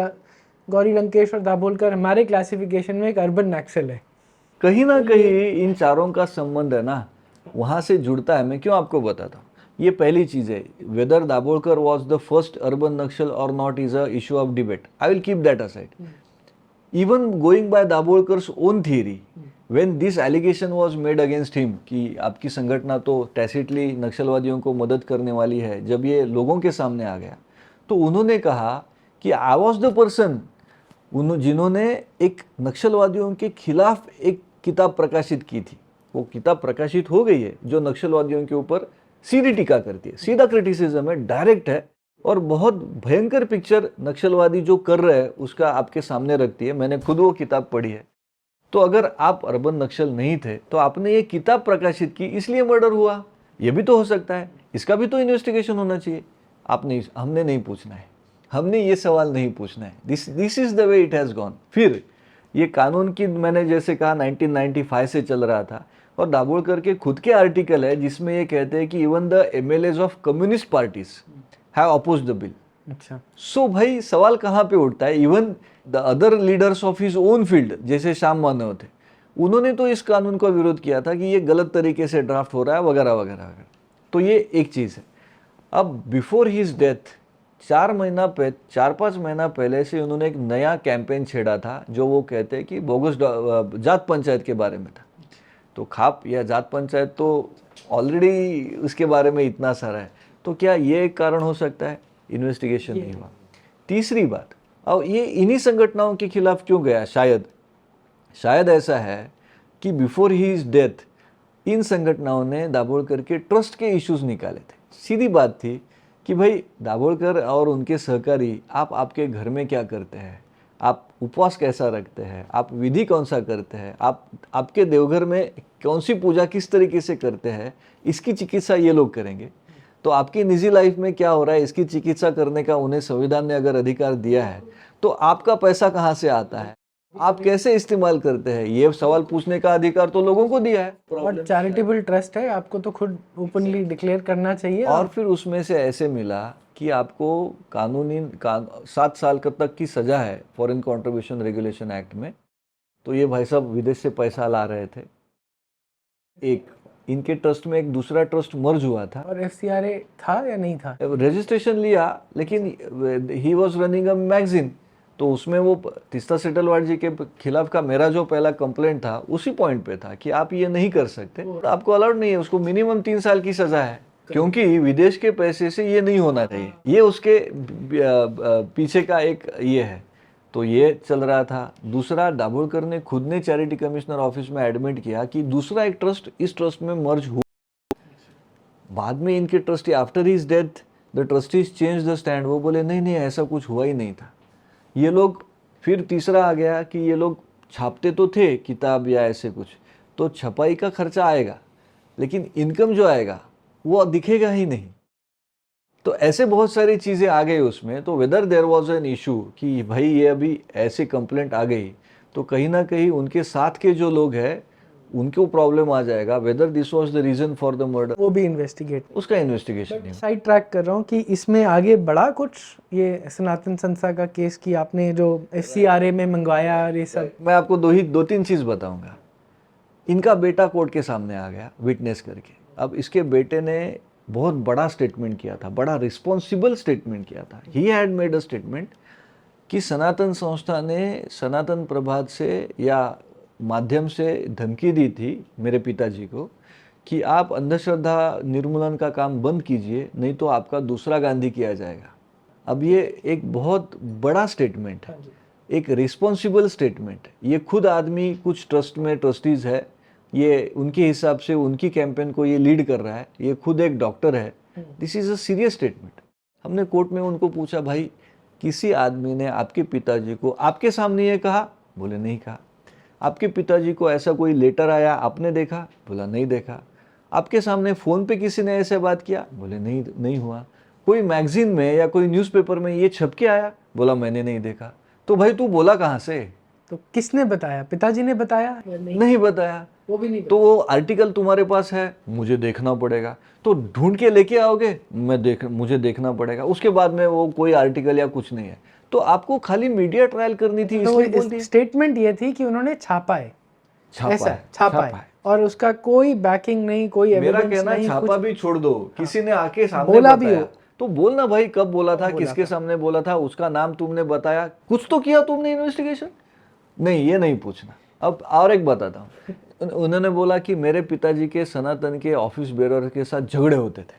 गौरी लंकेश और दाभोलकर हमारे क्लासिफिकेशन में एक अर्बन नक्सल है। कहीं ना कहीं इन चारों का संबंध है ना, वहाँ से जुड़ता है। मैं क्यों आपको बताता हूँ, ये पहली चीज़ है। Whether Dabholkar was the first urban Naxal और not is a issue of debate, I will keep that aside. Even going by Dabholkar's own theory, when this allegation was made against him कि आपकी संगठन तो टैसिटली नक्सलवादियों को मदद करने वाली है, जब ये लोगों के सामने आ गया तो उन्होंने कहा कि आई वॉज द पर्सन जिन्होंने एक नक्सलवादियों के खिलाफ एक किताब प्रकाशित की थी। वो किताब प्रकाशित हो गई है जो नक्सलवादियों के ऊपर सीधी टीका करती है, सीधा क्रिटिसिज्म है, डायरेक्ट है, और बहुत भयंकर पिक्चर नक्सलवादी जो कर रहे हैं उसका आपके सामने रखती है। मैंने खुद वो किताब पढ़ी है। तो अगर आप अर्बन नक्सल नहीं थे तो आपने ये किताब प्रकाशित की इसलिए मर्डर हुआ, ये भी तो हो सकता है, इसका भी तो इन्वेस्टिगेशन होना चाहिए। हमने नहीं पूछना है, हमने ये सवाल नहीं पूछना है। This is the way it has gone. फिर ये कानून की, मैंने जैसे कहा 1995 से चल रहा था, और दाभोलकर के खुद के आर्टिकल है जिसमें ये कहते हैं कि even the MLAs of communist parties have opposed the bill. अच्छा, सो भाई सवाल कहाँ पे उठता है, even the other leaders of his own field जैसे श्याम मानव थे, उन्होंने तो इस कानून का विरोध किया था कि ये गलत तरीके से ड्राफ्ट हो रहा है वगैरह वगैरह वगैरह। तो ये एक चीज़ है। अब बिफोर हिज डेथ 4-5 महीना पहले से उन्होंने एक नया कैंपेन छेड़ा था जो वो कहते हैं कि बोगस जात पंचायत के बारे में था। तो खाप या जात पंचायत तो ऑलरेडी उसके बारे में इतना सारा है, तो क्या ये एक कारण हो सकता है? इन्वेस्टिगेशन नहीं हुआ। तीसरी बात, अब ये इन्हीं संगठनों के खिलाफ क्यों गया? शायद ऐसा है कि बिफोर हिज डेथ इन संगठनों ने दाभोलकर के ट्रस्ट के इश्यूज निकाले थे। सीधी बात थी कि भाई दाभोलकर और उनके सहकारी, आप आपके घर में क्या करते हैं, आप उपवास कैसा रखते हैं, आप विधि कौन सा करते हैं, आप आपके देवघर में कौन सी पूजा किस तरीके से करते हैं, इसकी चिकित्सा ये लोग करेंगे। तो आपकी निजी लाइफ में क्या हो रहा है इसकी चिकित्सा करने का उन्हें संविधान ने अगर अधिकार दिया है, तो आपका पैसा कहाँ से आता है, आप कैसे इस्तेमाल करते हैं, ये सवाल पूछने का अधिकार तो लोगों को दिया है। और चैरिटेबल ट्रस्ट है, आपको तो खुद ओपनली डिक्लेयर करना चाहिए। और फिर उसमें से ऐसे मिला कि आपको कानूनी 7 साल तक की सजा है फॉरेन कंट्रीब्यूशन रेगुलेशन एक्ट में। तो ये भाई साहब विदेश से पैसा ला रहे थे। एक इनके ट्रस्ट में एक दूसरा ट्रस्ट मर्ज हुआ था, और FCRA था या नहीं था? रजिस्ट्रेशन लिया, लेकिन he was running a magazine. तो उसमें वो तीस्ता सेटलवाड जी के खिलाफ का मेरा जो पहला कंप्लेंट था उसी पॉइंट पे था कि आप ये नहीं कर सकते, आपको अलाउड नहीं है, उसको मिनिमम 3 साल की सजा है, क्योंकि विदेश के पैसे से ये नहीं होना चाहिए। ये उसके पीछे का एक ये है। तो ये चल रहा था। दूसरा, दाभोलकर ने खुद ने चैरिटी कमिश्नर ऑफिस में एडमिट किया कि दूसरा एक ट्रस्ट इस ट्रस्ट में मर्ज हुआ। बाद में इनके trustee, after his death the trustees change the stand. वो बोले नहीं नहीं ऐसा कुछ हुआ ही नहीं था। ये लोग, फिर तीसरा आ गया कि ये लोग छापते तो थे किताब या ऐसे कुछ, तो छपाई का खर्चा आएगा, लेकिन इनकम जो आएगा वो दिखेगा ही नहीं। तो ऐसे बहुत सारी चीज़ें आ गई उसमें। तो whether there was an issue कि भाई ये अभी ऐसे कंप्लेंट आ गई तो कहीं ना कहीं उनके साथ के जो लोग हैं उनको प्रॉब्लम आ जाएगा। Whether this was the reason for the murder, वो भी इन्वेस्टिगेट, उसका इन्वेस्टिगेशन नहीं। साइड ट्रैक कर रहा हूँ कि इसमें आगे बढ़ा कुछ ये सनातन संस्था का केस की आपने जो FCRA में मंगवाया और ये सब। मैं आपको 2-3 चीज़ बताऊंगा। इनका बेटा कोर्ट के सामने आ गया विटनेस करके। अब इसके बेटे ने बहुत बड़ा स्टेटमेंट किया था, बड़ा रिस्पॉन्सिबल स्टेटमेंट किया था। He had made a statement कि सनातन संस्था ने सनातन प्रभात से या माध्यम से धमकी दी थी मेरे पिताजी को कि आप अंधश्रद्धा निर्मूलन का काम बंद कीजिए, नहीं तो आपका दूसरा गांधी किया जाएगा। अब ये एक बहुत बड़ा स्टेटमेंट है, एक रिस्पॉन्सिबल स्टेटमेंट है। ये खुद आदमी कुछ ट्रस्ट में ट्रस्टीज है, ये उनके हिसाब से उनकी कैंपेन को ये लीड कर रहा है, ये खुद एक डॉक्टर है। This is a serious statement. हमने कोर्ट में उनको पूछा, भाई किसी आदमी ने आपके पिताजी को आपके सामने ये कहा? बोले नहीं कहा। आपके पिताजी को ऐसा कोई लेटर आया आपने देखा? बोला नहीं देखा। आपके सामने फ़ोन पे किसी ने ऐसे बात किया? बोले नहीं हुआ। कोई मैगजीन में या कोई न्यूज़पेपर में ये छप के आया? बोला मैंने नहीं देखा। तो भाई तू बोला कहाँ से? तो किसने बताया? पिताजी ने बताया या नहीं बताया। वो भी नहीं तो वो आर्टिकल तुम्हारे पास है, मुझे देखना पड़ेगा। तो ढूंढ के लेके आओगे, मुझे देखना पड़ेगा। उसके बाद में वो कोई आर्टिकल या कुछ नहीं है। तो आपको खाली मीडिया ट्रायल करनी थी, तो इसलिए बोल दिया। स्टेटमेंट ये थी कि उन्होंने छापा है, ऐसा छापा है और उसका कोई बैकिंग नहीं, कोई मेरा एविडेंस कहना नहीं, छापा भी छोड़ दो, किसी ने आके सामने बोला भी बताया हो। तो बोलना भाई, कब बोला था, किसके सामने बोला था, उसका नाम तुमने बताया, कुछ तो किया तुमने इन्वेस्टिगेशन? नहीं, ये नहीं पूछना। अब और एक बताता हूँ। उन्होंने बोला कि मेरे पिताजी के सनातन के ऑफिस बेरर के साथ झगड़े होते थे।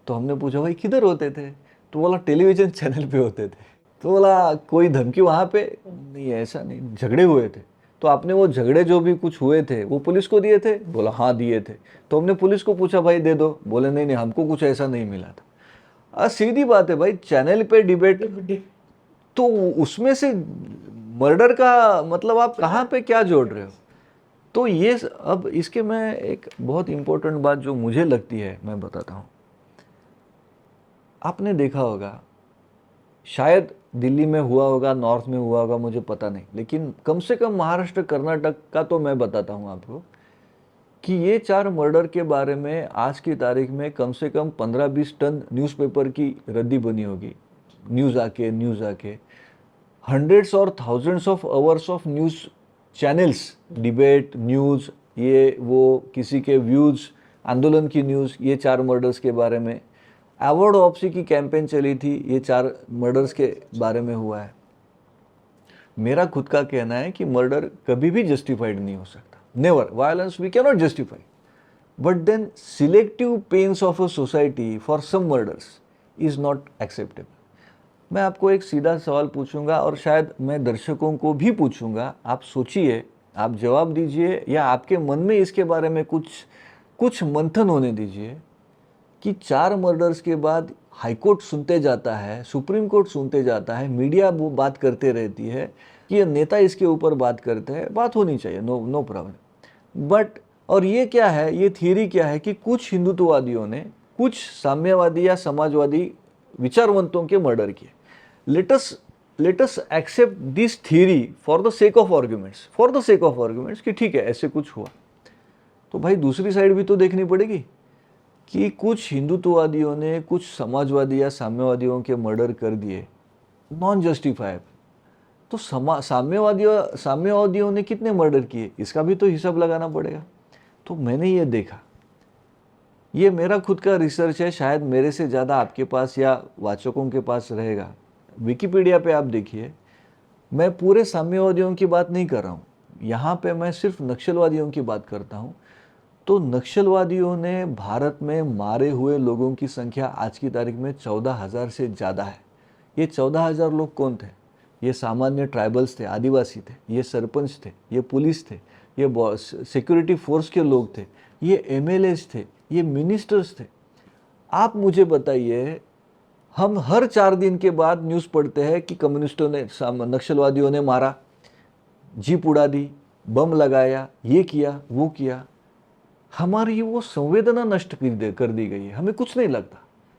तो हमने पूछा भाई किधर होते थे? तो बोला टेलीविजन चैनल पे होते थे। तो बोला कोई धमकी वहाँ पे? नहीं, ऐसा नहीं, झगड़े हुए थे। तो आपने वो झगड़े जो भी कुछ हुए थे वो पुलिस को दिए थे? बोला हाँ दिए थे। तो हमने पुलिस को पूछा भाई दे दो? बोले नहीं, हमको कुछ ऐसा नहीं मिला था। सीधी बात है भाई, चैनल पे डिबेट, तो उसमें से मर्डर का मतलब आप कहाँ पे क्या जोड़ रहे हो? तो ये अब इसके मैं एक बहुत इंपॉर्टेंट बात जो मुझे लगती है मैं बताता हूँ। आपने देखा होगा, शायद दिल्ली में हुआ होगा, नॉर्थ में हुआ होगा, मुझे पता नहीं, लेकिन कम से कम महाराष्ट्र कर्नाटक का तो मैं बताता हूँ आपको कि ये 4 मर्डर के बारे में आज की तारीख में कम से कम 15-20 टन न्यूज़पेपर की रद्दी बनी होगी। न्यूज़ आके हंड्रेड्स और thousands of hours of news channels, debate news, ये वो किसी के व्यूज़, आंदोलन की न्यूज़, ये 4 मर्डर्स के बारे में। अवार्ड ऑप्सी की कैंपेन चली थी, ये 4 मर्डर्स के बारे में हुआ है। मेरा खुद का कहना है कि मर्डर कभी भी जस्टिफाइड नहीं हो सकता। Never, violence we can not justify, but then selective pains of a society for some murders is not acceptable. मैं आपको एक सीधा सवाल पूछूंगा और शायद मैं दर्शकों को भी पूछूंगा, आप सोचिए, आप जवाब दीजिए या आपके मन में इसके बारे में कुछ मंथन होने दीजिए कि 4 मर्डर्स के बाद हाईकोर्ट सुनते जाता है, सुप्रीम कोर्ट सुनते जाता है, मीडिया वो बात करते रहती है कि ये नेता इसके ऊपर बात करते हैं, बात होनी चाहिए, नो प्रॉब्लम। बट और ये क्या है, ये थियरी क्या है कि कुछ हिंदुत्ववादियों ने कुछ साम्यवादी या समाजवादी विचारवंतों के मर्डर किए। Let us accept this theory for the sake of arguments कि ठीक है ऐसे कुछ हुआ। तो भाई दूसरी साइड भी तो देखनी पड़ेगी कि कुछ हिंदुत्ववादियों ने कुछ समाजवादी या साम्यवादियों के मर्डर कर दिए, नॉन जस्टिफाइबल। तो साम्यवादियों ने कितने मर्डर किए, इसका भी तो हिसाब लगाना पड़ेगा। तो मैंने ये देखा, ये मेरा खुद का रिसर्च है, शायद मेरे से ज़्यादा आपके पास या वाचकों के पास रहेगा। विकिपीडिया पे आप देखिए, मैं पूरे साम्यवादियों की बात नहीं कर रहा हूँ, यहाँ पे मैं सिर्फ नक्सलवादियों की बात करता हूँ। तो नक्सलवादियों ने भारत में मारे हुए लोगों की संख्या आज की तारीख में 14,000 से ज़्यादा है। ये 14,000 लोग कौन थे? ये सामान्य ट्राइबल्स थे, आदिवासी थे, ये सरपंच थे, ये पुलिस थे, ये सिक्योरिटी फोर्स के लोग थे, ये MLAs थे, ये मिनिस्टर्स थे। आप मुझे बताइए, हम हर 4 दिन के बाद न्यूज़ पढ़ते हैं कि कम्युनिस्टों ने, नक्सलवादियों ने मारा, जीप उड़ा दी, बम लगाया, ये किया वो किया। हमारी वो संवेदना नष्ट कर दी गई है, हमें कुछ नहीं लगता।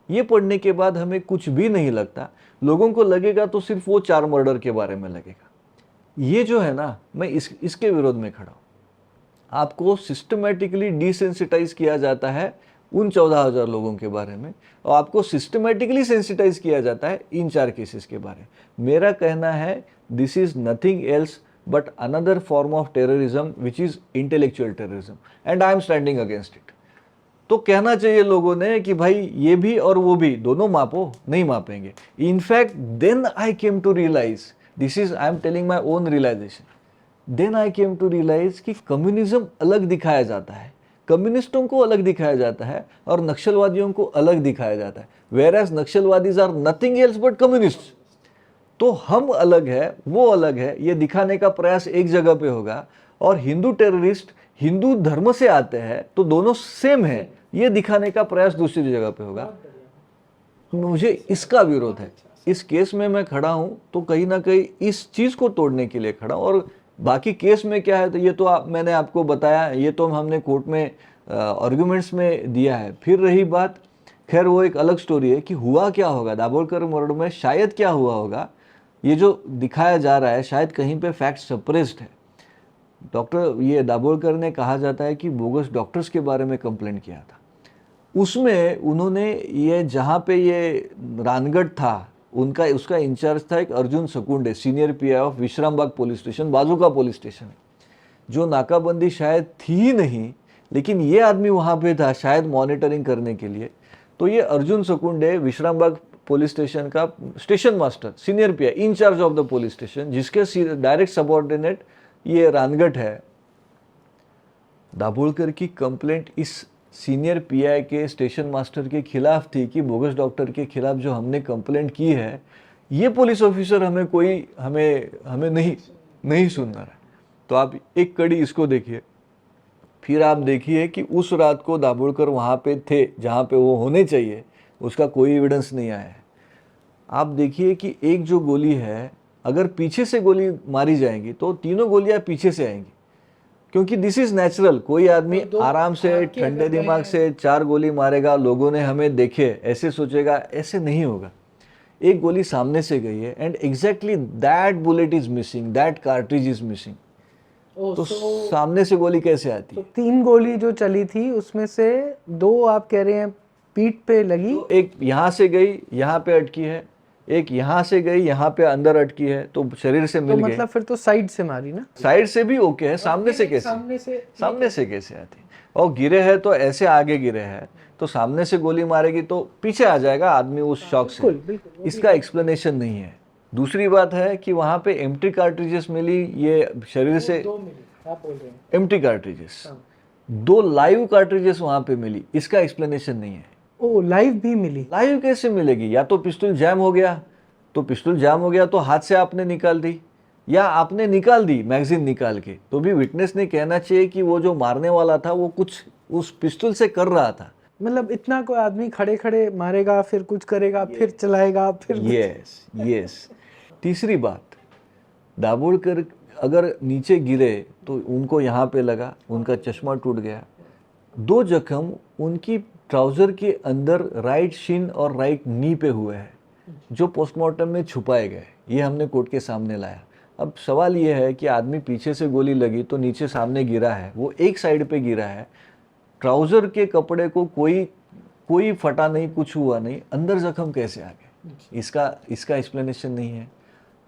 ये पढ़ने के बाद हमें कुछ भी नहीं लगता। लोगों को लगेगा तो सिर्फ वो 4 मर्डर के बारे में लगेगा। ये जो है ना, मैं इसके विरोध में खड़ा हूँ। आपको सिस्टमेटिकली डिसेंसिटाइज किया जाता है उन 14,000 लोगों के बारे में, और आपको सिस्टमेटिकली सेंसिटाइज किया जाता है इन 4 केसेस के बारे में। मेरा कहना है this is nothing else but another form of terrorism which is intellectual terrorism and I am standing against it। तो कहना चाहिए लोगों ने कि भाई ये भी और वो भी दोनों मापो, नहीं मापेंगे। In fact then I came to realize, this is I am telling my own realization, then I came to realize कि कम्युनिज्म अलग दिखाया जाता है, कम्युनिस्टों को अलग दिखाया जाता है और नक्सलवादियों को अलग दिखाया जाता है। whereas नक्सलवादीज are nothing else but communist. तो हम अलग है, वो अलग है, ये दिखाने का प्रयास एक जगह पे होगा, और हिंदू टेररिस्ट हिंदू धर्म से आते हैं तो दोनों सेम है, ये दिखाने का प्रयास दूसरी जगह पे होगा। मुझे इसका विरोध है। इस केस में मैं खड़ा हूं तो कहीं ना कहीं इस चीज को तोड़ने के लिए खड़ा हूं। और बाकी केस में क्या है तो ये तो मैंने आपको बताया, ये तो हमने कोर्ट में आर्गुमेंट्स में दिया है। फिर रही बात, खैर वो एक अलग स्टोरी है कि हुआ क्या होगा दाभोलकर मर्डर में, शायद क्या हुआ होगा, ये जो दिखाया जा रहा है शायद कहीं पे फैक्ट सप्रेस्ड है। डॉक्टर ये दाभोलकर ने कहा जाता है कि बोगस डॉक्टर्स के बारे में कंप्लेंट किया था। उसमें उन्होंने ये जहाँ पे ये रानगढ़ था उनका उसका इंचार्ज था एक Arjun Sakunde, senior PI of Vishrambag police station, बाजू का पुलिस स्टेशन है, जो नाकाबंदी शायद थी ही नहीं, लेकिन ये आदमी वहाँ पे था शायद मॉनिटरिंग करने के लिए। तो ये अर्जुन सकुंडे विश्रामबाग पुलिस स्टेशन का station master, senior PI, in-charge of the police station, जिसके डायरेक्ट सबऑर्डिनेट ये रानगढ़ है। दाभोलकर की कंप्लेंट इस सीनियर पीआई के स्टेशन मास्टर के खिलाफ थी कि बोगस डॉक्टर के खिलाफ जो हमने कंप्लेंट की है, ये पुलिस ऑफिसर हमें नहीं सुन रहा है। तो आप एक कड़ी इसको देखिए। फिर आप देखिए कि उस रात को दाभोलकर वहाँ पे थे जहाँ पे वो होने चाहिए, उसका कोई एविडेंस नहीं आया है। आप देखिए कि एक जो गोली है, अगर पीछे से गोली मारी जाएंगी तो तीनों गोलियां पीछे से आएंगी, क्योंकि दिस इज नेचुरल। कोई आदमी आराम से ठंडे दिमाग से 4 गोली मारेगा, लोगों ने हमें देखे ऐसे सोचेगा, ऐसे नहीं होगा। एक गोली सामने से गई है and exactly that bullet is missing, that cartridge is missing. तो सामने से गोली कैसे आती है? तो 3 गोली जो चली थी उसमें से 2 आप कह रहे हैं पीठ पे लगी, तो एक यहाँ से गई, यहाँ पे अटकी है, एक यहाँ से गई, यहाँ पे अंदर अटकी है, तो शरीर से मिल तो गई। मतलब फिर तो साइड से मारी ना? साइड से भी ओके है, सामने से कैसे? सामने से कैसे आती? और गिरे हैं तो ऐसे आगे गिरे हैं, तो सामने से गोली मारेगी तो पीछे आ जाएगा आदमी उस शॉक से। इसका एक्सप्लेनेशन नहीं है। दूसरी बात है कि वहां पे एम्प्टी कार्ट्रिजेस मिली, ये शरीर से आप बोल रहे हैं एम्प्टी कार्ट्रिजेस, 2 लाइव कार्ट्रिजेस वहां पे मिली, इसका एक्सप्लेनेशन नहीं है। ओ लाइव भी मिली? लाइव कैसे मिलेगी? या तो पिस्टल जैम हो गया, तो हाथ से आपने निकाल दी, या आपने निकाल दी मैगजीन निकाल के, तो भी विटनेस ने कहना चाहिए कि वो जो मारने वाला था वो कुछ उस पिस्टल से कर रहा था। मतलब इतना कोई आदमी खड़े खड़े मारेगा, फिर कुछ करेगा, फिर चलाएगा, फिर यस। तीसरी बात, दाभोलकर अगर नीचे गिरे तो उनको यहाँ पे लगा, उनका चश्मा टूट गया। 2 जख्म उनकी ट्राउजर के अंदर राइट शिन और राइट नी पे हुए हैं, जो पोस्टमार्टम में छुपाए गए। ये हमने कोर्ट के सामने लाया। अब सवाल ये है कि आदमी पीछे से गोली लगी तो नीचे सामने गिरा है, वो एक साइड पे गिरा है, ट्राउजर के कपड़े को कोई फटा नहीं, कुछ हुआ नहीं, अंदर जख्म कैसे आ गए? इसका एक्सप्लेनेशन नहीं है।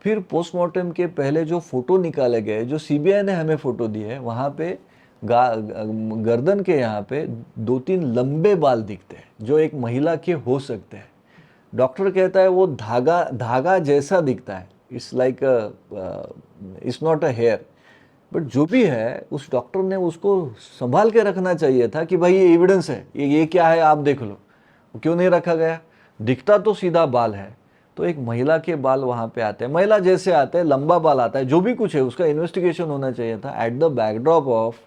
फिर पोस्टमार्टम के पहले जो फोटो निकाले गए, जो सीबीआई ने हमें फोटो दी है, वहाँ पे गर्दन के यहाँ पे 2-3 लंबे बाल दिखते हैं, जो एक महिला के हो सकते हैं। डॉक्टर कहता है वो धागा जैसा दिखता है, it's like it's not a hair, but जो भी है उस डॉक्टर ने उसको संभाल के रखना चाहिए था कि भाई ये एविडेंस है, ये क्या है आप देख लो। क्यों नहीं रखा गया? दिखता तो सीधा बाल है, तो एक महिला के बाल वहाँ पे आते हैं, महिला जैसे आते हैं, लंबा बाल आता है, जो भी कुछ है उसका इन्वेस्टिगेशन होना चाहिए था at the backdrop of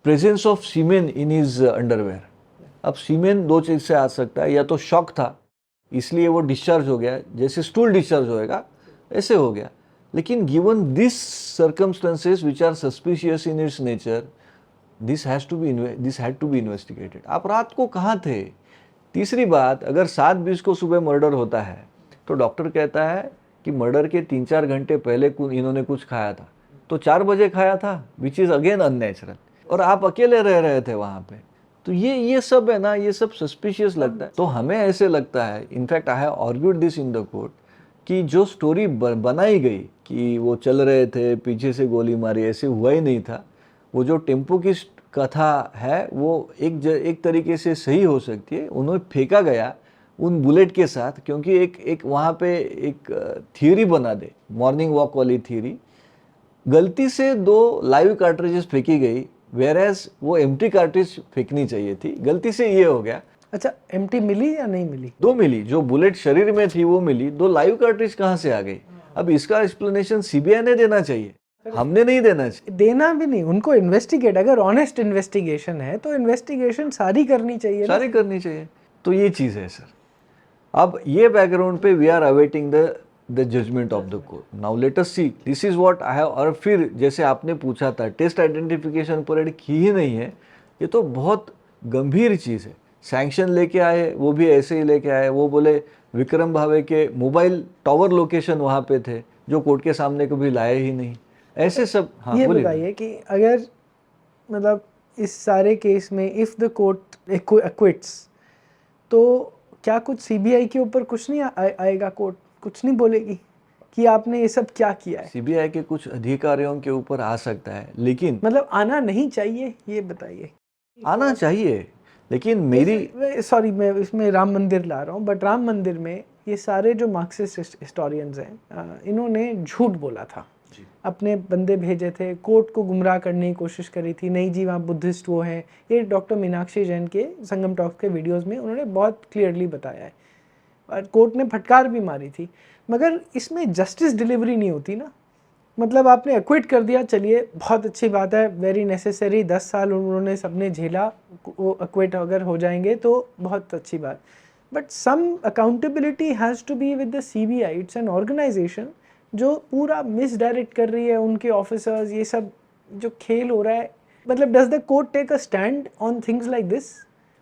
presence of semen in his underwear. अब सीमेन 2 चीज से आ सकता है, या तो शॉक था इसलिए वो डिस्चार्ज हो गया, जैसे स्टूल डिस्चार्ज होएगा ऐसे हो गया, लेकिन given this circumstances which are suspicious in its nature, this had to be investigated. आप रात को कहाँ थे? तीसरी बात, अगर 7:20 को सुबह मर्डर होता है तो डॉक्टर कहता है कि मर्डर के 3-4 घंटे पहले इन्होंने कुछ खाया था, तो 4 बजे खाया था, विच इज अगेन अननेचुरल, और आप अकेले रह रहे थे वहाँ पे, तो ये सब है ना, ये सब सस्पिशियस लगता है। तो हमें ऐसे लगता है, in fact I have argued this in the court, कि जो स्टोरी बनाई गई कि वो चल रहे थे पीछे से गोली मारी, ऐसे हुआ ही नहीं था। वो जो टेम्पो की कथा है वो एक तरीके से सही हो सकती है, उन्हें फेंका गया उन बुलेट के साथ, क्योंकि एक वहाँ पे एक थियरी बना दे, मॉर्निंग वॉक वाली थियरी, गलती से 2 लाइव कार्ट्रिजेस फेंकी गई, वेयरएज वो एम्प्टी कार्ट्रिज फेंकनी चाहिए थी, गलती से ये हो गया। अच्छा, एम्प्टी मिली या नहीं मिली? 2 मिली, जो बुलेट शरीर में थी वो मिली, 2 लाइव कार्ट्रिज कहाँ से आ गई? अब इसका एक्सप्लेनेशन सीबीआई ने देना चाहिए। हमने नहीं देना चाहिए। देना भी नहीं, उनको इन्वेस्टिगेट, अगर ऑनेस्ट इन्वेस्टिगेशन है तो इन्वेस्टिगेशन सारी करनी चाहिए ना। सारी करनी चाहिए। तो ये चीज़ है सर। अब ये बैकग्राउंड पे we are awaiting the judgement of the court. Now let us see this is what I have. और फिर जैसे आपने पूछा था, टेस्ट आइडेंटिफिकेशन परेड की ही नहीं है, ये तो बहुत गंभीर चीज़ है। सैंक्शन लेके आए, वो भी ऐसे ही लेके आए। वो बोले विक्रम भावे के मोबाइल टावर लोकेशन वहाँ पे थे, जो कोर्ट के सामने कभी लाए ही नहीं। ऐसे सब। हाँ ये बोलिए। बताइए कि अगर मतलब इस सारे केस में इफ द कोर्ट एक्विट्स, तो क्या कुछ सीबीआई के ऊपर कुछ नहीं आएगा? कोर्ट कुछ नहीं बोलेगी कि आपने ये सब क्या किया है? सीबीआई के कुछ अधिकारियों के ऊपर आ सकता है, लेकिन मतलब आना नहीं चाहिए, ये बताइए। आना चाहिए, लेकिन मेरी सॉरी मैं इसमें राम मंदिर ला रहा हूँ, बट राम मंदिर में ये सारे जो मार्क्सिस्ट हिस्टोरियंस हैं, इन्होंने झूठ बोला था, अपने बंदे भेजे थे, कोर्ट को गुमराह करने की कोशिश करी थी, नहीं जी वहाँ बुद्धिस्ट वो हैं। ये डॉक्टर मीनाक्षी जैन के संगम टॉक्स के वीडियोस में उन्होंने बहुत क्लियरली बताया है, और कोर्ट ने फटकार भी मारी थी। मगर इसमें जस्टिस डिलीवरी नहीं होती ना। मतलब आपने एक्विट कर दिया, चलिए बहुत अच्छी बात है, वेरी नेसेसरी, 10 साल उन्होंने सबने झेला, वो एक्विट अगर हो जाएंगे तो बहुत अच्छी बात। But some accountability has to be with the CBI. It's an organisation जो पूरा मिसडायरेक्ट कर रही है, उनके ऑफिसर्स, ये सब जो खेल हो रहा है। मतलब does the court take a stand on things like this,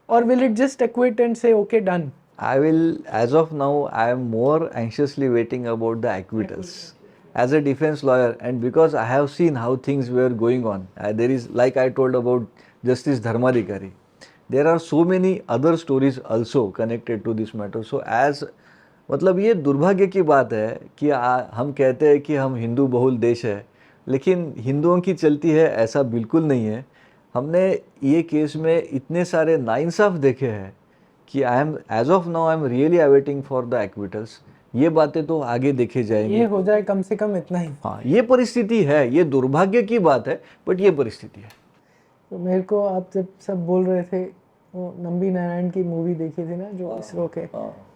और will it just acquit and say okay done? I will, as of now, I am more anxiously waiting about the acquittals. As a defense lawyer, and because I have seen how things were going on, there is, like I told about Justice Dharmadhikari, there are so many other stories also connected to this matter. So as मतलब ये दुर्भाग्य की बात है कि हम कहते हैं कि हम हिंदू बहुल देश है, लेकिन हिंदुओं की चलती है, ऐसा बिल्कुल नहीं है। हमने ये केस में इतने सारे नाइंसाफ देखे हैं कि I am, as of now I am really awaiting for the acquittals. ये बातें तो आगे देखे जाएंगे। ये हो जाए कम से कम इतना ही। हाँ, ये परिस्थिति है, ये दुर्भाग्य की बात है, बट ये परिस्थिति है। तो मेरे को आप जब सब बोल रहे थे, वो नंबी नारायण की मूवी देखी थी ना, जो इसरो के,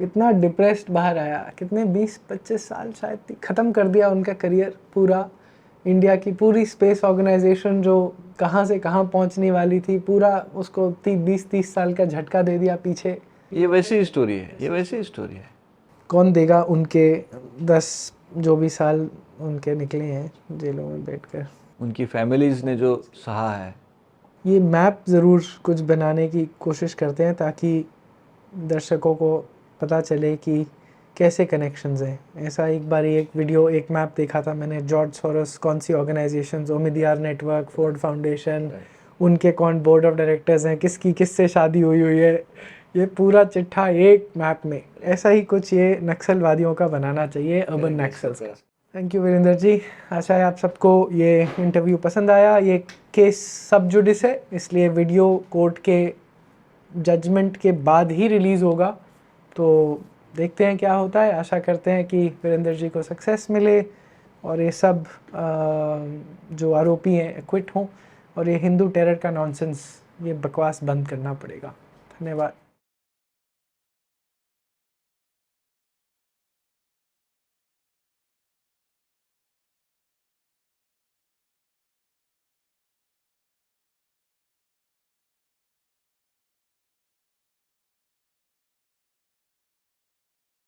इतना डिप्रेस्ड बाहर आया, कितने 20-25 साल शायद ख़त्म कर दिया उनका करियर पूरा। इंडिया की पूरी स्पेस ऑर्गेनाइजेशन जो कहाँ से कहाँ पहुँचने वाली थी, पूरा उसको 20-30 साल का झटका दे दिया पीछे। ये वैसी स्टोरी है, ये वैसी स्टोरी है। कौन देगा उनके 10 जो भी साल उनके निकले हैं जेलों में बैठकर? उनकी फैमिलीज ने जो सहा है। ये मैप ज़रूर कुछ बनाने की कोशिश करते हैं ताकि दर्शकों को पता चले कि कैसे कनेक्शंस हैं। ऐसा एक बार एक वीडियो, एक मैप देखा था मैंने, जॉर्ज सोरोस कौन सी ऑर्गेनाइजेशंस, ओमिदियार नेटवर्क, फोर्ड फाउंडेशन, उनके कौन बोर्ड ऑफ डायरेक्टर्स हैं, किसकी किससे शादी हुई हुई है, ये पूरा चिट्ठा एक मैप में। ऐसा ही कुछ ये नक्सलवादियों का बनाना चाहिए, अर्बन नक्सल्स का। Thank you Virendra ji. आशा है आप सबको ये इंटरव्यू पसंद आया। ये केस सब जुडिस है, इसलिए वीडियो कोर्ट के जजमेंट के बाद ही रिलीज़ होगा, तो देखते हैं क्या होता है। आशा करते हैं कि वीरेंद्र जी को सक्सेस मिले और ये सब जो आरोपी हैं एक्विट हों, और ये हिंदू टेरर का नॉनसेंस, ये बकवास बंद करना पड़ेगा। धन्यवाद।